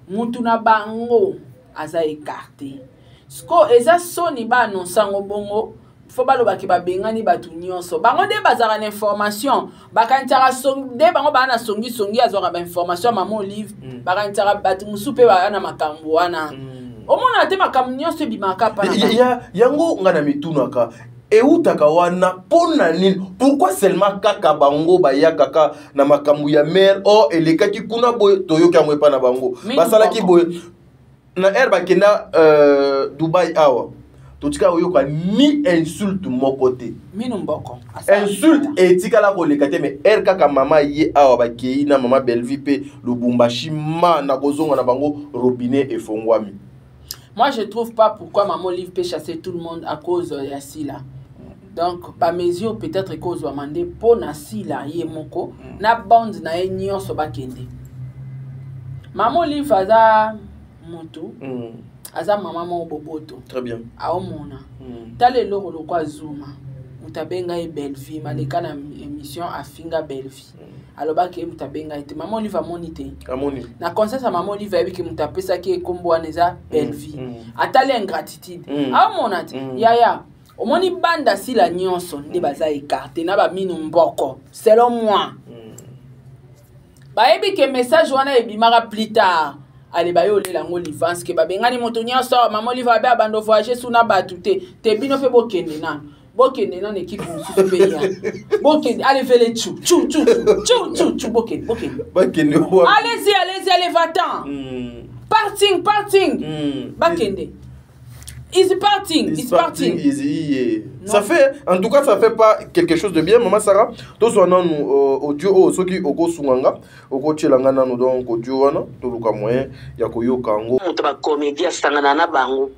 mutu na bango aza écarté sko eza soni ba annonçango bongo fo balobaki babengani batu nyonso bango nde bazala na information bakantaka nde bango baa na songisongi azwaka bainformation mama Olive bakantaka batu mosusu mpe baya na makambo wana omona te makambo nyonso ebimaka mpa yango nga na mitunaka eutaka wana pona nini pourquoi seulement kaka bango baya kaka na makambo ya mare o elekaki kuna boye toyoki yango epa na bango basalaki boye na air bakenda Dubai awa totika oyoka ni insulte moko te minu mboko insulte etikala koleka te mais air kaka mama ye awa bakei na mama Belleville pe Lubumbashi ma na kozonga na bango robinet efongwami. Moi je trouve pas pourquoi maman Olive peut chasser tout le monde à cause de Sila. Donc par mesure peut-être cause wa mandé pour na Sila ye moko na bond na enyo so bakende. Maman Olive aza moto. Aza mama mo boboto. Très bien. Aomona. Tale loro lo kwa Zuma. Mutabenga e Belleville maleka na émission afinga Belleville. Alobaki mutabenga ete maman Olive amonite. Amoni. Na conscience maman Olive abi ke mutapesa ki ekombo aneza Belleville. Atale ingratitude. Aomona te. Yaya. Omoni banda Sila nyonso nde baza écarté na ba minu mboko. Selon moi. Ba ebi ke message wana ebimara plus tard. Allez ba yo lela ngo livance ke babengani moto nyonso maman Olive abi abando voyager suna batu te bino fe bokende na bokende na équipe mususu pe ya bokende allez vele chou bokende allez va-t'en parting bakende is parting ça fait en tout cas ça fait pas quelque chose de bien maman Sarah to so na nous audio soki oko sunganga oko chelanga nanu donc audio wana to luka moyen ya koyoka ngo mutu ba comédie sangana na bango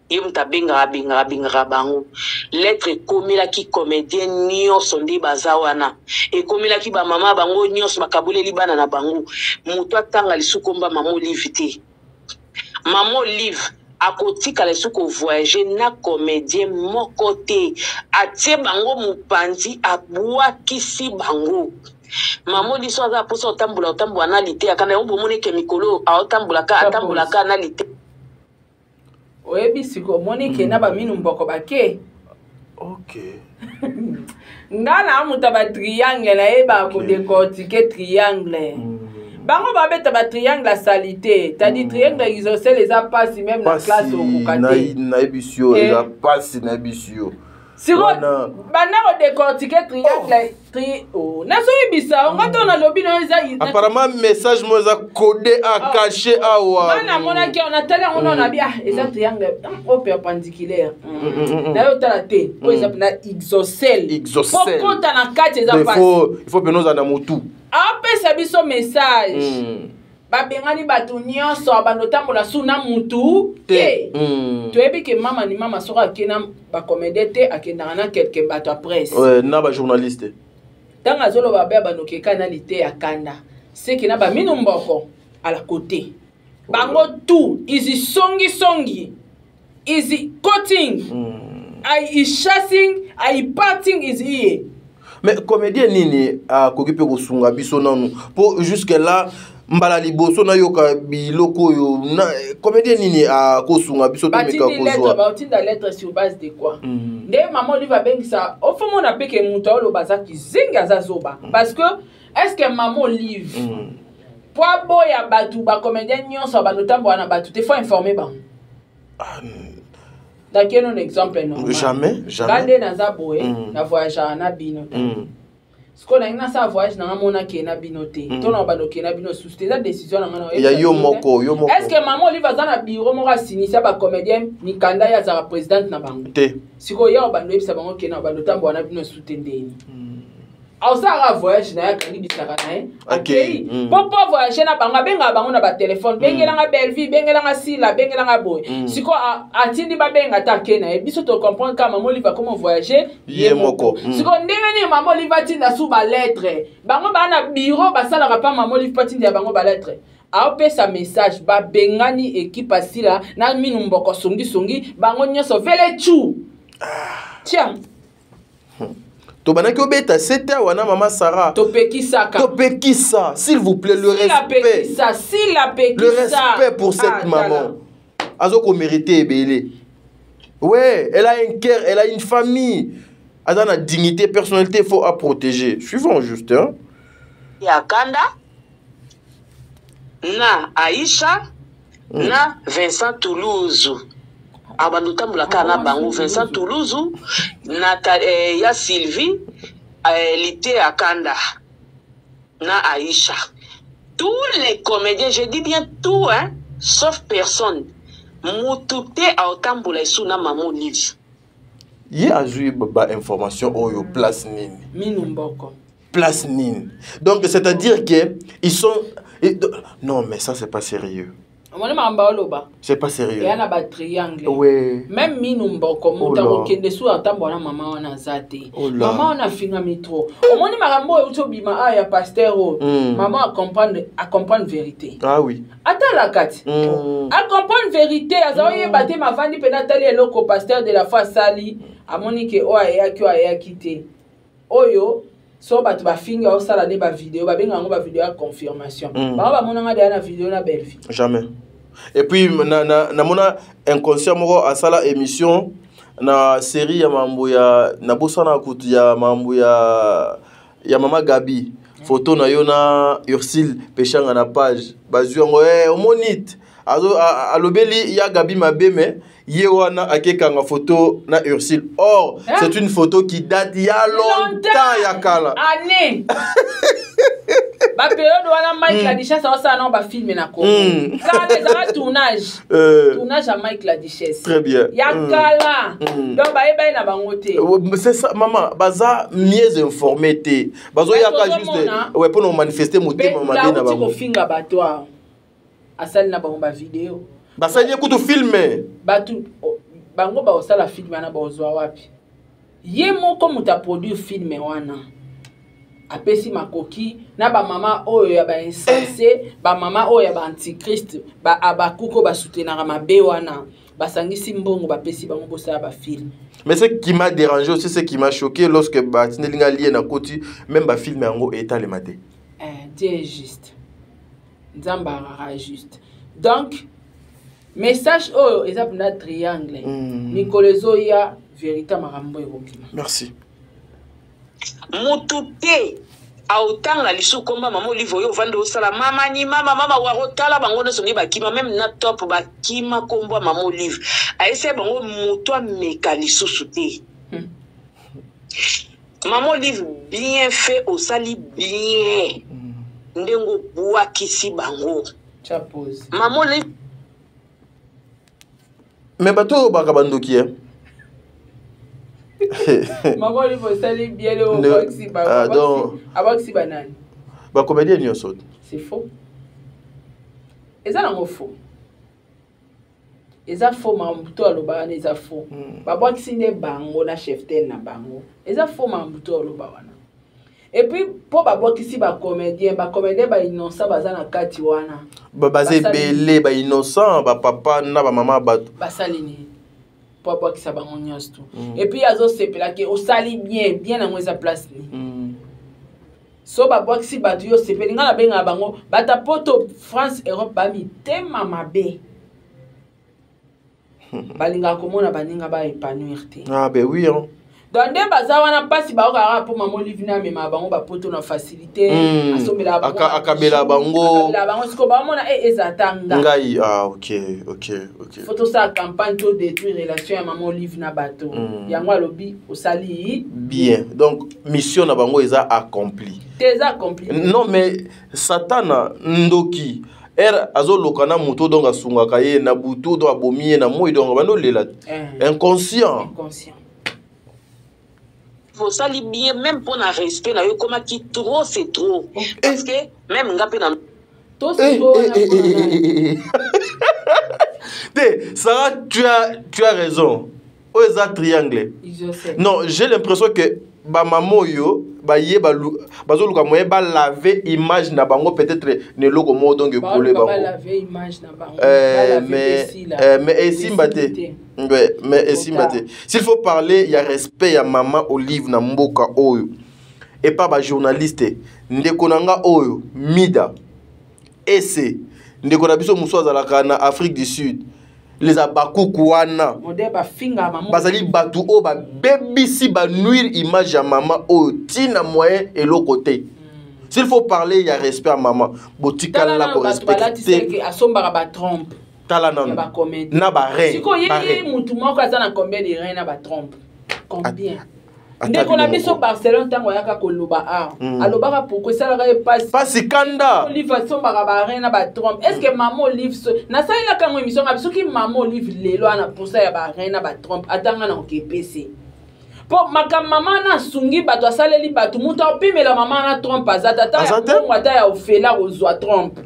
ye mutu abengaka bango lettre ekomelaki comédien nyonso nde baza wana ekomelaki bamama bango nyonso bakabuleli bana na bango mutu atanga lisuku mba mama Olive te mama Olive akotika lesuko voyager na comédien moko te atie bango mopanzi abwakisi bango mama Olive so aza posa otambola na lite akana yo bomone ke mikolo atambulaka na lite oyebi siko monike na baminu mboko bake okay ngana amuta ba triangle na eba ko décortiquer triangle bango babeta ba triangle salité t'as dit triangle isocèle les a passé même na classe au kokate na ebisio les a passé na ebisio siko bana ko décortiquer triangle naso ibisa ngato na lobby no eza apparemment message mo eza codé à caché awa bana mona ki on a tele on a bien eza triangle au perpendiculaire na yo tala te ko eza na isocèle pokota na kati eza passé il faut penoza na mutu apesa biso message babengani batu nyonso abandotambola suna mutu te toyebi ke mama ni mama soko akena bacomédie te akendaka na quelque bato ya presse na bajournaliste ntango azoloba be abanokeka na lite ya kanda seki na baminu mboko ala kote bango tu izi songi izi cutting is chasing is parting is here. Mais comédien nini akoki pe kosunga biso nanu po jusque là mbala liboso na yoka biloko yo na comédien nini akosunga biso to meka kozwa ba utinda lettre sur base de quoi nde maman Olive abengisa au fond on a pe ke muto lo bazaki zinga za zoba parce que est-ce que maman Olive poa boya batu ba comédien nyonso ba notambo na batu te faut informer ba D'accord, un exemple non. Jamais. Gande na za boye na voyage na bino. Ce qu'on a na sa voyage na mona ke na bino te. To na ba no ke na bino sous tes décision na ngana. Ya yo moko. Est-ce que maman Olive za na bureau mo ra sinisa ba comédien ni kanda ya za présidente na bango. Te. Siko ya ba no ebisa bango ke na ba no tambo na bino soutendeni. Aosara voyage na ya kangi bisaka na okay. Popo voyage na bango benga bango na ba téléphone bengela nga Belleville bengela nga Sila bengela nga boy siko atindi ba benga ta kena e biso to comprendre ka maman Olive comment voyager ye moko siko ndenge ni maman Olive tinda sous ba lettre bango ba na bureau ba sala ka pa maman Olive tinda bango ba lettre aopesa message ba bengani équipe asila na minu mboko songi bango nyoso vele chu tiens Tobanaki obeta c'était wana maman Sarah. Topekisa. Topekisa, s'il vous plaît, le respect. Le respect pour cette maman. Azoko mérité ebele. Ouais, elle a un cœur, elle a une famille. Elle a une dignité, personnalité, il faut à protéger. Suivons juste, hein. Yakanda, na Aïcha, na Vincent Toulouse. Abanduta mulaka na bango Vincent Toulouse, na ya Sylvie, Lité Akanda, na Aïcha. Tous les comédiens, je dis bien tout, hein, sauf personne. Moutouté a otambula isuna maman Olive. Il a joué ba information au place nini. Minumboko. Place nini. Donc c'est-à-dire que ils sont non mais ça c'est pas sérieux. C'est pas sérieux. Il y a un triangle. Ouais. Même Minumboko, Moutako Kende sous Atambona maman on a zate. Maman on a fini mitro. Au moins marambo utobima a ya pasteur. Maman accompagne vérité. Ah oui. Attends la carte. Accompagne vérité. Azaoye bate ma vandi penatali eloko pasteur de la foi sali. Amonike o aya ki o aya kite. Oyo so bat ba finga o sala ne ba vidéo ba benga ngo ba vidéo à confirmation. Ba ba monanga de na vidéo na belle fille. Jamais. Et puis na mona inconscient moko asala émission na série ya mambo ya na bosana kutu ya mambo ya mama Gabi. Photo na yo na Ursile pechanga na page. Bazuango omonite. Alobeli ya Gabi Mabeme yewana akekanga photo na Ursile. Or, c'est une photo qui date il y a longtemps ya kala. Année. Ba période wana Mike la Duchesse ça non ba filmer na Congo. Ça les a tournage. Tournage à Mike la Duchesse. Très bien. Ya kala. Donc ba eba na bangote. C'est ça maman, baza mieux informé té. Bazo ya ka juste ouais pour nous manifester motema mabe na bango. Ko finga batwa. Asali na bango ba vidéo. Basali kutu filmer. Batu bango ba osala film na ba ozwa wapi. Ye moko muta produire film wana. Apesi makoki na ba mama oyo ya ba insensé, ba mama oyo ya ba antichrist, ba abakuko ba soutenara mabe wana. Basangisi mbongo ba pesi bango bosala ba film. Mais ce qui m'a dérangé aussi, ce qui m'a choqué lorsque Batinelinga lié na koti même ba film yango état le maté. Dieu est juste. Nzamba juste. Donc message oyo ezap na triangle. Nicolezo ya vérité marambo ekokima. Merci. Moutouté a autant la lisu komba maman Olive yo vando sala mama ni mama warotala bango na songi bakima même na top bakima komba maman Olive. A essayer bango moto meka lisu souté. Maman Olive bien fait au sali bien. Ndengo boa kisi bango. Chapose. Maman Olive. Mais bateau bakabandoki hein. Maman il faut salir bien le boxi ba. Boxi banane. Ba comédien ni osot. C'est faux. Eza na faux. Eza faux mambuto aloba na eza faux. Ba boxi ne bango na chef ten na bango. Eza faux mambuto aloba wana. Et puis pour ba boxi ba comédien ba innocent baza na kati wana. Ba bazé belé ba innocent ba papa na ba maman ba salini. Pour que ça va mon tout. Et puis azo sepela que au sali bien na mweza place ni. So ba boxi ba yo sepeli ngala benga bango bata poto France Europe ba mi tema mabe. Balinga komona baninga ba épanouir te. Ah ben oui hein. Dans des bazar wana pasi ba okara pour maman Livina mais ma bango ba poto na facilité asomela bango akabela bango siko ba mona ezatanga ngai OK photo ça campagne to détruire relation ya maman Livina bato yango alobi osali bien donc mission na bango eza accompli non mais satana ndoki azolokana moto donc asungaka ye na butu do abomi na moi donc bano lela inconscient. Faut ça bien même pour un respect na yo comment qui trop c'est trop parce que même ngapi na tout c'est trop Sarah tu as raison. Où est ça triangle? Non, j'ai l'impression que ba maman yo ba ye ba bazoluka moye ba laver image na bango peut-être ne loko mo donc coller bango ba laver image na bango mais esimbate mais esimbate s'il faut parler il y a respect ya maman Olive na mboka oyo et pas ba journaliste ndeko nanga oyo Mida ese ndeko na biso muso azalaka na Afrique du Sud les abakuku wana bazali batu o ba bebisi ba nuire image ya maman o tina moyen et l'autre côté s'il faut parler il y a respect à maman botikala la ko respecter asombaka ba trompe tala nan na ba rein siko yeye mutu moko azana combien de rein na ba trompe combien ndeko na biso Barcelone tango yaka koloba alobaka pourquoi ça la passe kanda Olive sombaka ba rein na ba trompe est-ce que maman Olive na ça ila kango émission na biso ki maman Olive lelo ana pour ça ya ba rein na ba trompe atanga na okepese po maka maman na sungi bato asaleli bato mutu opimela maman na trompe azata ta ngwata ya ofela ozwa trompe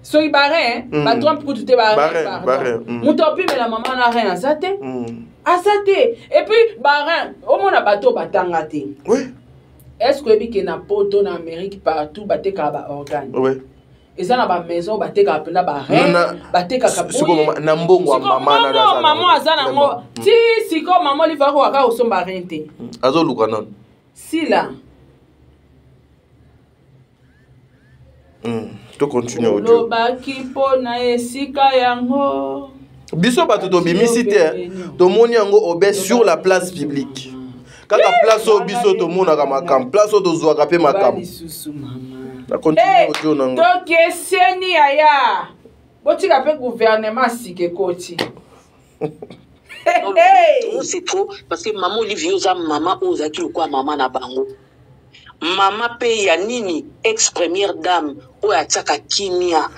so ibare ba trompe kutute ba rein mutu opimela maman na rein azate Asate et puis barin au moins bateau batangate. Oui. Est-ce que que na poto na Amérique partout bateka ba organe. Oui. Et ça na ba maison bateka pena ba rein bateka kabuye. Siko na mbongo maman na maman azana ngo ti siko maman li va ko aka osomba rente. Azo luka non. Si là. To continue audio. Lo baki po na esika yango. Biso bato to bimisité to moni yango obé sur la place publique. Kaka place au biso to mona ka makam, place au to zwa ka pe makam. Na continue audio nango. Donc seni aya. Botika pe gouvernement sike koti. C'est trop parce que maman Olivier oza maman oza ki quoi maman na bango. Maman pe ya nini ex-première dame o ya tsaka kimia.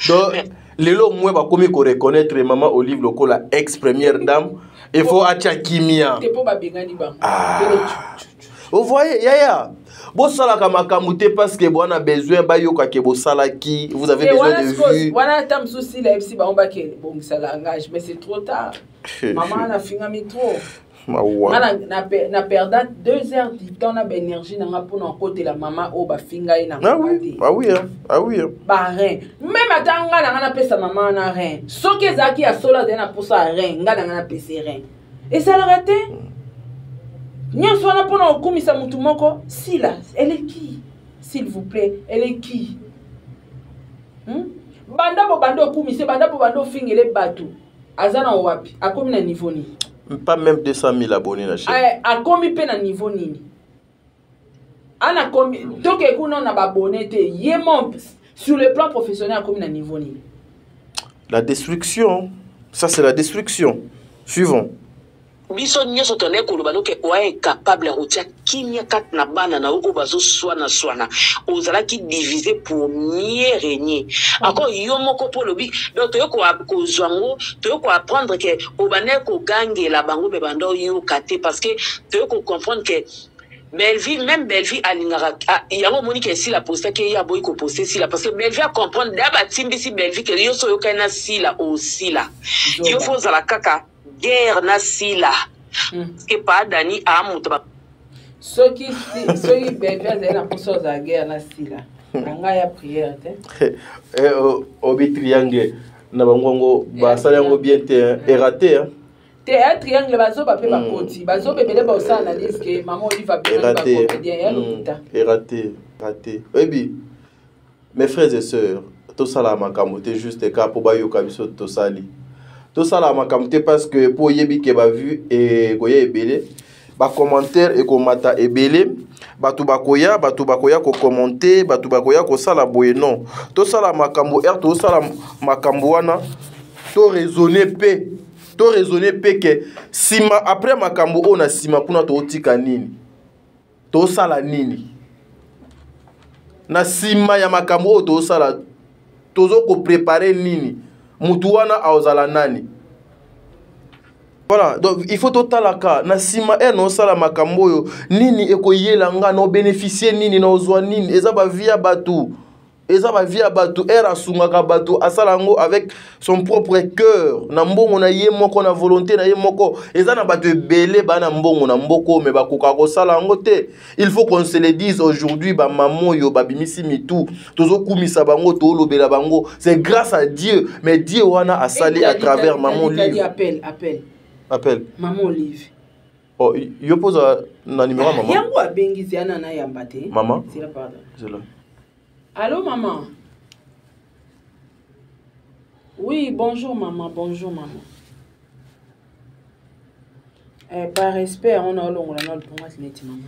Lelo mwe ba komi ko reconnaître maman Olive lokola ex-première dame, il faut acha kimia. Vous voyez yaya. Bo sala ka makamute parce que bon a besoin ba yoka ke bo sala ki, vous avez besoin de vue. Voilà tam souci la FC ba on ba ke bon ça l'engage mais c'est trop tard. Maman a fini trop. Na perda 2 heures du temps na énergie na pour na côté la maman o ba finga ina. Ah oui. Ba rein. Même atanga na pesa maman na rein. Soki ezaki ya sola na pour ça rein, nga na pesa rein. Et ça l'a raté. Nyonso na pour na okumisa mutu moko, si là, elle est qui? S'il vous plaît, elle est qui? Banda bo bando okumise, banda bo bando fingele batu. Azana wapi? Akomi na niveau ni. Pas même 200 000 abonnés na chaîne. A komi pe na niveau nini. Ana komi toke kuna na abonné te yemon sur le plan professionnel a komi na niveau nini. La destruction, ça c'est la destruction. Suivons. Biso nyoso tone kuluba loke oye capable rotia kimia kat na bana na oko bazo swana ozala ki diviser pour mieux régner encore yo moko po lobi donc toyoko kozwango toyoko apprendre que obane ko gange la bango be bando yo kate parce que toyoko comprendre que Belleville, même Belleville alingara yango moni ke si la poste ke ya boy ko poster si la parce que Belleville a comprendre d'aba timbi si Belleville que yo so yo kana si la aussi la yo faut za la kaka guerre na sila que pas dani amuto ba soki Belleville na poso za guerre na sila nga ya prière te obi triangle na bangongo ba sala yango bien te raté te un triangle bazo ba pe ba koti bazo bebele ba osa analyse que maman Olive va bien ba comédien ya lokuta raté ebi mes frères et sœurs to sala makamote juste ka po ba yoka biso to sali tout ça là makamte parce que pour yebi ke ba vu et koya ebele ba commentaire et komata ebele batu bakoya ko commenter batu bakoya ko sala boye non tout ça là makambo tout ça là makambo wana to raisonner pe que sima après makambo ona sima kuna to otika nini to sala nini na sima ya makambo to sala tozo ko préparer nini mutu wana aozala nani. Voilà, donc il faut totalaka na sima no sala makambo yo nini ekoyela nga no bénéficier nini na ozwa nini eza ba via batu eza ba vie bato era sungaka bato asalango avec son propre cœur na mbongo na ye moko na volonté na ye moko eza na bato ebele ba na mbongo na mboko me bakoka ko salango te. Il faut qu'on se le dise aujourd'hui ba maman yo babimisi mitu tozo kumisa bango to lobela bango c'est grâce à Dieu mais Dieu wana a sali à travers maman Olive. Appel maman Olive. Oh yo pose na numéro maman yango abengizi ana na yambate maman c'est là pardon c'est là. Allô, maman? Oui, bonjour, maman. Bonjour, maman. Par respect, on a l'ongle, on a le pour moi, c'est maman.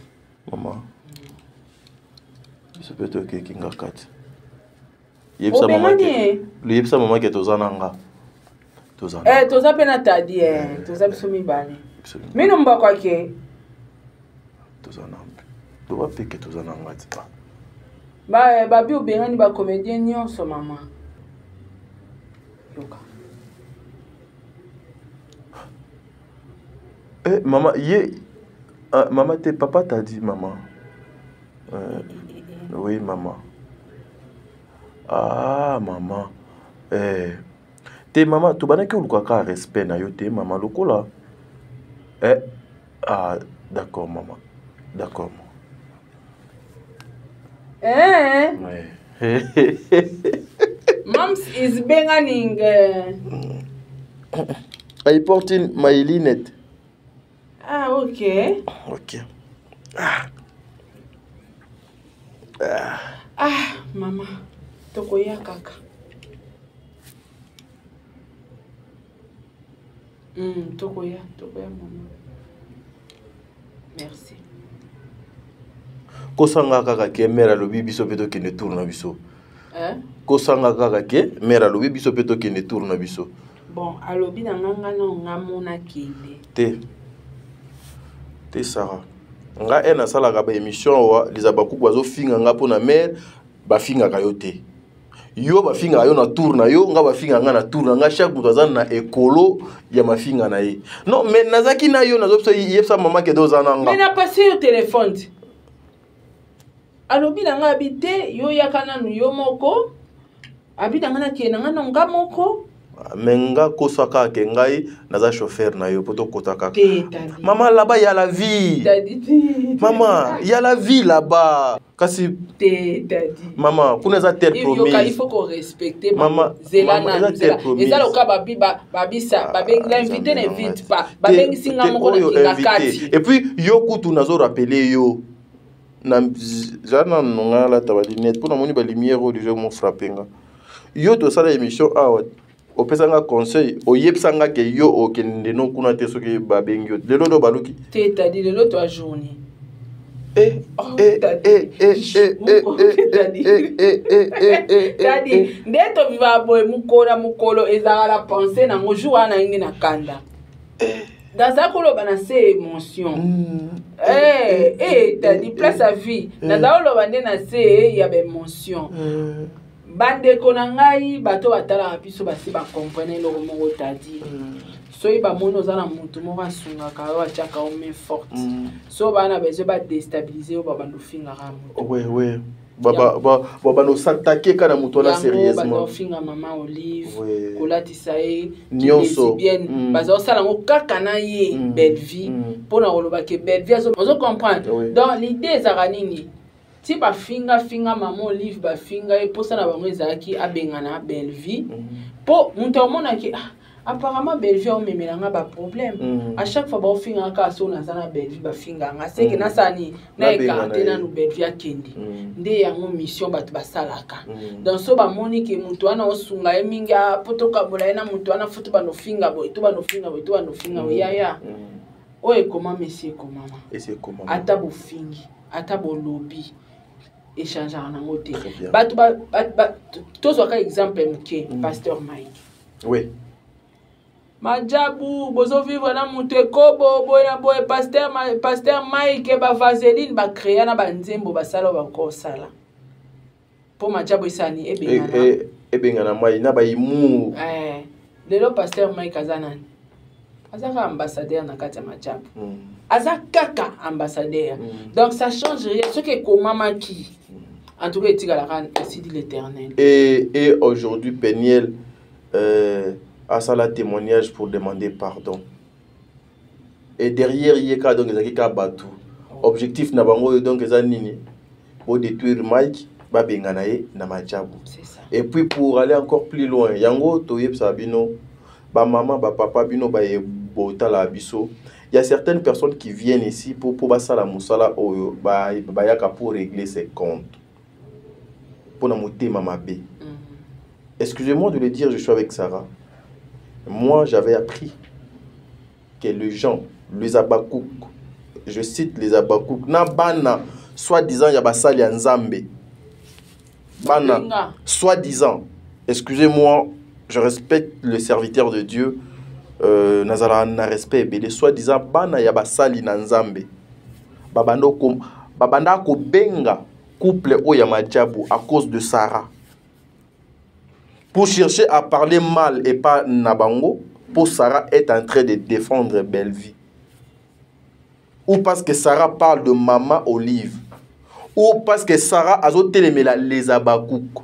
Maman. C'est peut-être que Kinga Kat. Yepsa maman qui est aux ananga. Toza pena tadi, toza bisomi bani. Mais non, pas quoi que. Toza nampi. Toza pique toza nanga, c'est pas. Babi ou bien ba comédien nyonso maman. Yoka. Maman, maman tes papa t'a dit maman. Oui maman. Ah maman. Tes maman tu bana ke ulukaka respect na yo te maman lokola. Ah d'accord maman. D'accord. Moms is banging. I porte my lunette. Ah, ok. Ok. Maman. Tokoya kaka. Tokoya, maman. Merci. Kosanga kaka ke mera lobi biso peto ke ne tourna biso. Kosanga kaka ke mera lobi biso peto ke ne tourna biso. Bon, alobi na nganga na ngamona kende. Te Sarah. Nga ena sala ka ba émission wa lizabaku bazo finga nga pona mère ba finga ka yo te. Yo ba finga yo na tourna yo nga ba finga nga na tourna nga chaque mutu azana na ekolo ya mafinga na ye. Non mais nazaki na yo nazopso yepsa maman ke dozana nga. Mais na passé au téléphone. Alobi na nga habité yo yakana nu yo moko habita nga na kena nga nga moko menga kosaka ke ngai naza chauffeur na yo poto kotaka maman là-bas il y a la vie maman il y a la vie là-bas kasi maman kuneza terre promise il faut qu'on respecte maman zelana ezala ka babisa babengi l'invité n'invite pas babengi singa moko na kati et puis yo kutu nazo rappeler yo na jana nonga la tabalinette pour na moni ba lumière au déjà mo frappenga yo to sala émission awa opesanga conseil oyepsanga ke yo okende no kuna te soki ba bengi yo lelo do baluki te tadi lelo to a journée tadi ndeto viva boy mukolo ezala la pensée na ngoju wana ingi na kanda Daza koloba na se émotion. T'as dit place à vie. Daza koloba na se ya be émotion. Bande konangai bato batala biso basi ba comprendre lo mo tadi. So iba mono za na mutu mo basunga ka wa chaka o main forte. So bana bezo ba déstabiliser o baba no finga ramu. Ouais. Baba no s'attaquer kana mutu na sérieusement. Baba finga maman Olive, kolati sae, nyonso bien. Bazo sala ngo kaka na ye belle vie. Pona koloba ke belle vie azo comprendre. Donc l'idée za nini? Si ba finga maman Olive ba finga e posa na bango ezaki abengana belle vie. Po mutu omona ke apparemment belle vie o memelanga ba problème. À chaque fois ba finga ka so na sana belle vie ba finga nga c'est que na sani na écarté na no belle vie akendi. Nde yango mission bato basalaka. Donc so ba moni ke mutu ana osunga e minga potoka bola na mutu ana futu ba no finga bo to ba no finga bo ya. Oye comment monsieur comment? Et c'est comment? Ata bo fingi, ata bo lobby. Échanger en angoté. Bato tous aucun exemple mke pasteur Mike. Oui. Majabu bozo vivre na muteko boy pasteur Mike ba vaseline ba créer na ba nzembo ba sala ba ko sala. Po majabu isani ebengana mai na ba imu. Lelo pasteur Mike azanani. Azaka ambassadeur na kati majabu. Azaka kaka ambassadeur. Donc ça change rien ce que comment maki. En tout cas, il dit l'Éternel. Et aujourd'hui, Peniel a ça la témoignage pour demander pardon. Et derrière, il y a donc des bateau. Objectif na bango donc nini pour détruire Mike ba benganaye na majabu. Et puis pour aller encore plus loin, yango toyeb sabino ba maman ba papa bino ba bota la biso. Il y a certaines personnes qui viennent ici pour basala musala oyo ba yaka pour régler ses comptes. Pour namoter mama B. Excusez-moi de le dire, je suis avec Sarah. Moi, j'avais appris que les gens, les abakouk, je cite les abakouk, na bana, soi-disant, yabasali ya nzambe. Bana, soi-disant, excusez-moi, je respecte le serviteur de Dieu, nazala na respect, mais soi-disant, bana yabasali na nzambe. Babanda ko benga couple Oyamajabu à cause de Sarah. Pour chercher à parler mal et pas Nabango, pour Sarah est en train de défendre Belleville. Ou parce que Sarah parle de Maman Olive. Ou parce que Sarah a les abakouk.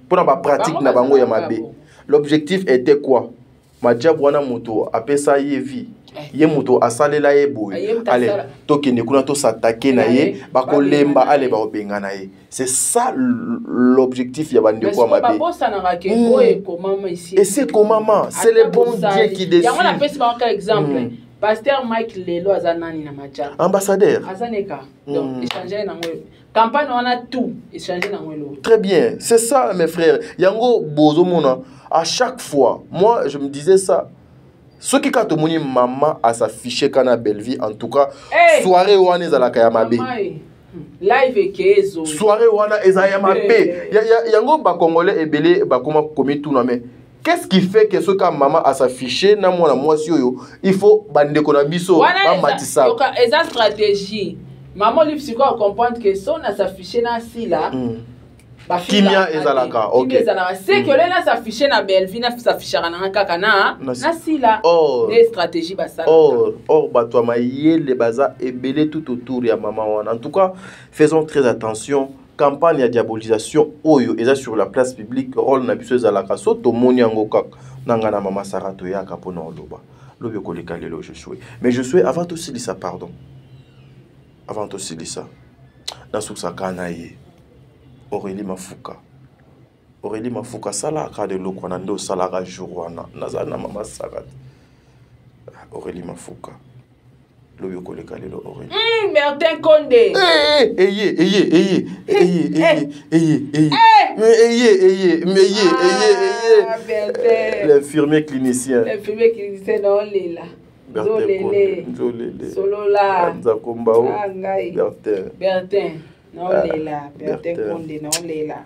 Pour la pratique Nabango Yamabe. L'objectif était quoi? Majabu wana moto appelle ça Yevi. Ye moto asalela ye boy. Allez, toke ne kuna to s'attaquer na ye, ba ko lemba ale ba obenga na ye. C'est ça l'objectif ya bande kwa mabe. Et c'est comment maman, c'est le bon Dieu qui décide. Ya on appelle ça un exemple. Pasteur Mike Lelo azanani na macha. Ambassadeur. Azaneka. Donc échanger na ngwe. Campagne on a tout, échanger na ngwe. Très bien, c'est ça mes frères. Yango bozo mona à chaque fois, moi je me disais ça. Ce qui quand moni maman a s'affiché kana Belleville en tout cas soirée wana ezala ka ya mabe. Live ekezo. Soirée wana ezala ya mabe. Yango ba congolais ebele ba koma komi tout na mais qu'est-ce qui fait que ce quand maman a s'affiché na mwana mwasi oyo il faut bande kona biso ba matisa. Donc eza stratégie. Maman lui psycho comprendre que son a s'affiché na sila. Kimia ezalaka, ok. C'est que là s'afficher na Belleville na s'afficher na kaka na sila des stratégies basala. Or bato mayele baza ebele tout autour ya maman wana. En tout cas, faisons très attention. Campagne de diabolisation oyo eza sur la place publique rôle na biso ezalaka soto moni yango kaka nanga na mama Sarah toyaka pona oloba. Lobe koleka lelo je souhaite. Mais je souhaite avant tout ça pardon. Avant tout ça. Dans sous kana ye. Aurélie Mafuka. Aurélie Mafuka, salaka de l'Okwanando, salaka Jouana, Nazana Mama Sarat. Aurélie Mafuka. L'Oyoko le Kalelo Aurélie. Bertin Condé. L'infirmier clinicien. L'infirmier clinicien, non, Léla. Zolele. Solola. Nzakombao. Bertin. Non, Léla. Bertin Condé, non, Léla.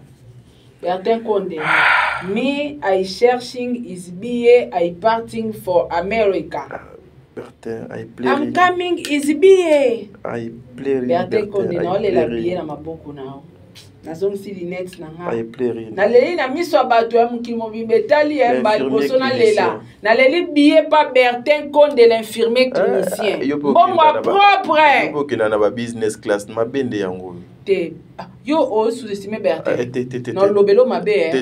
Bertin Condé. Me, I searching is BA, I parting for America. Bertin, I play. I'm coming is BA. I play. Bertin Condé, non, Léla BA na maboko na. Nazong si linettes na nga. I play. Na leli na miso bato ya mukimo bibetali ya mbali boso na lela. Na leli billet pas Bertin Condé l'infirmier clinicien. Bon moi propre. Yo ki na ba business class ma bende yango. Te yo o sous-estimé Bertin. Non lobelo mabe.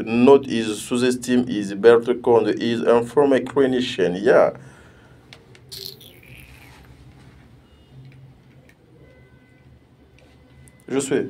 Not is sous-estime is Bertin Condé is informal clinician. Yeah. Je suis.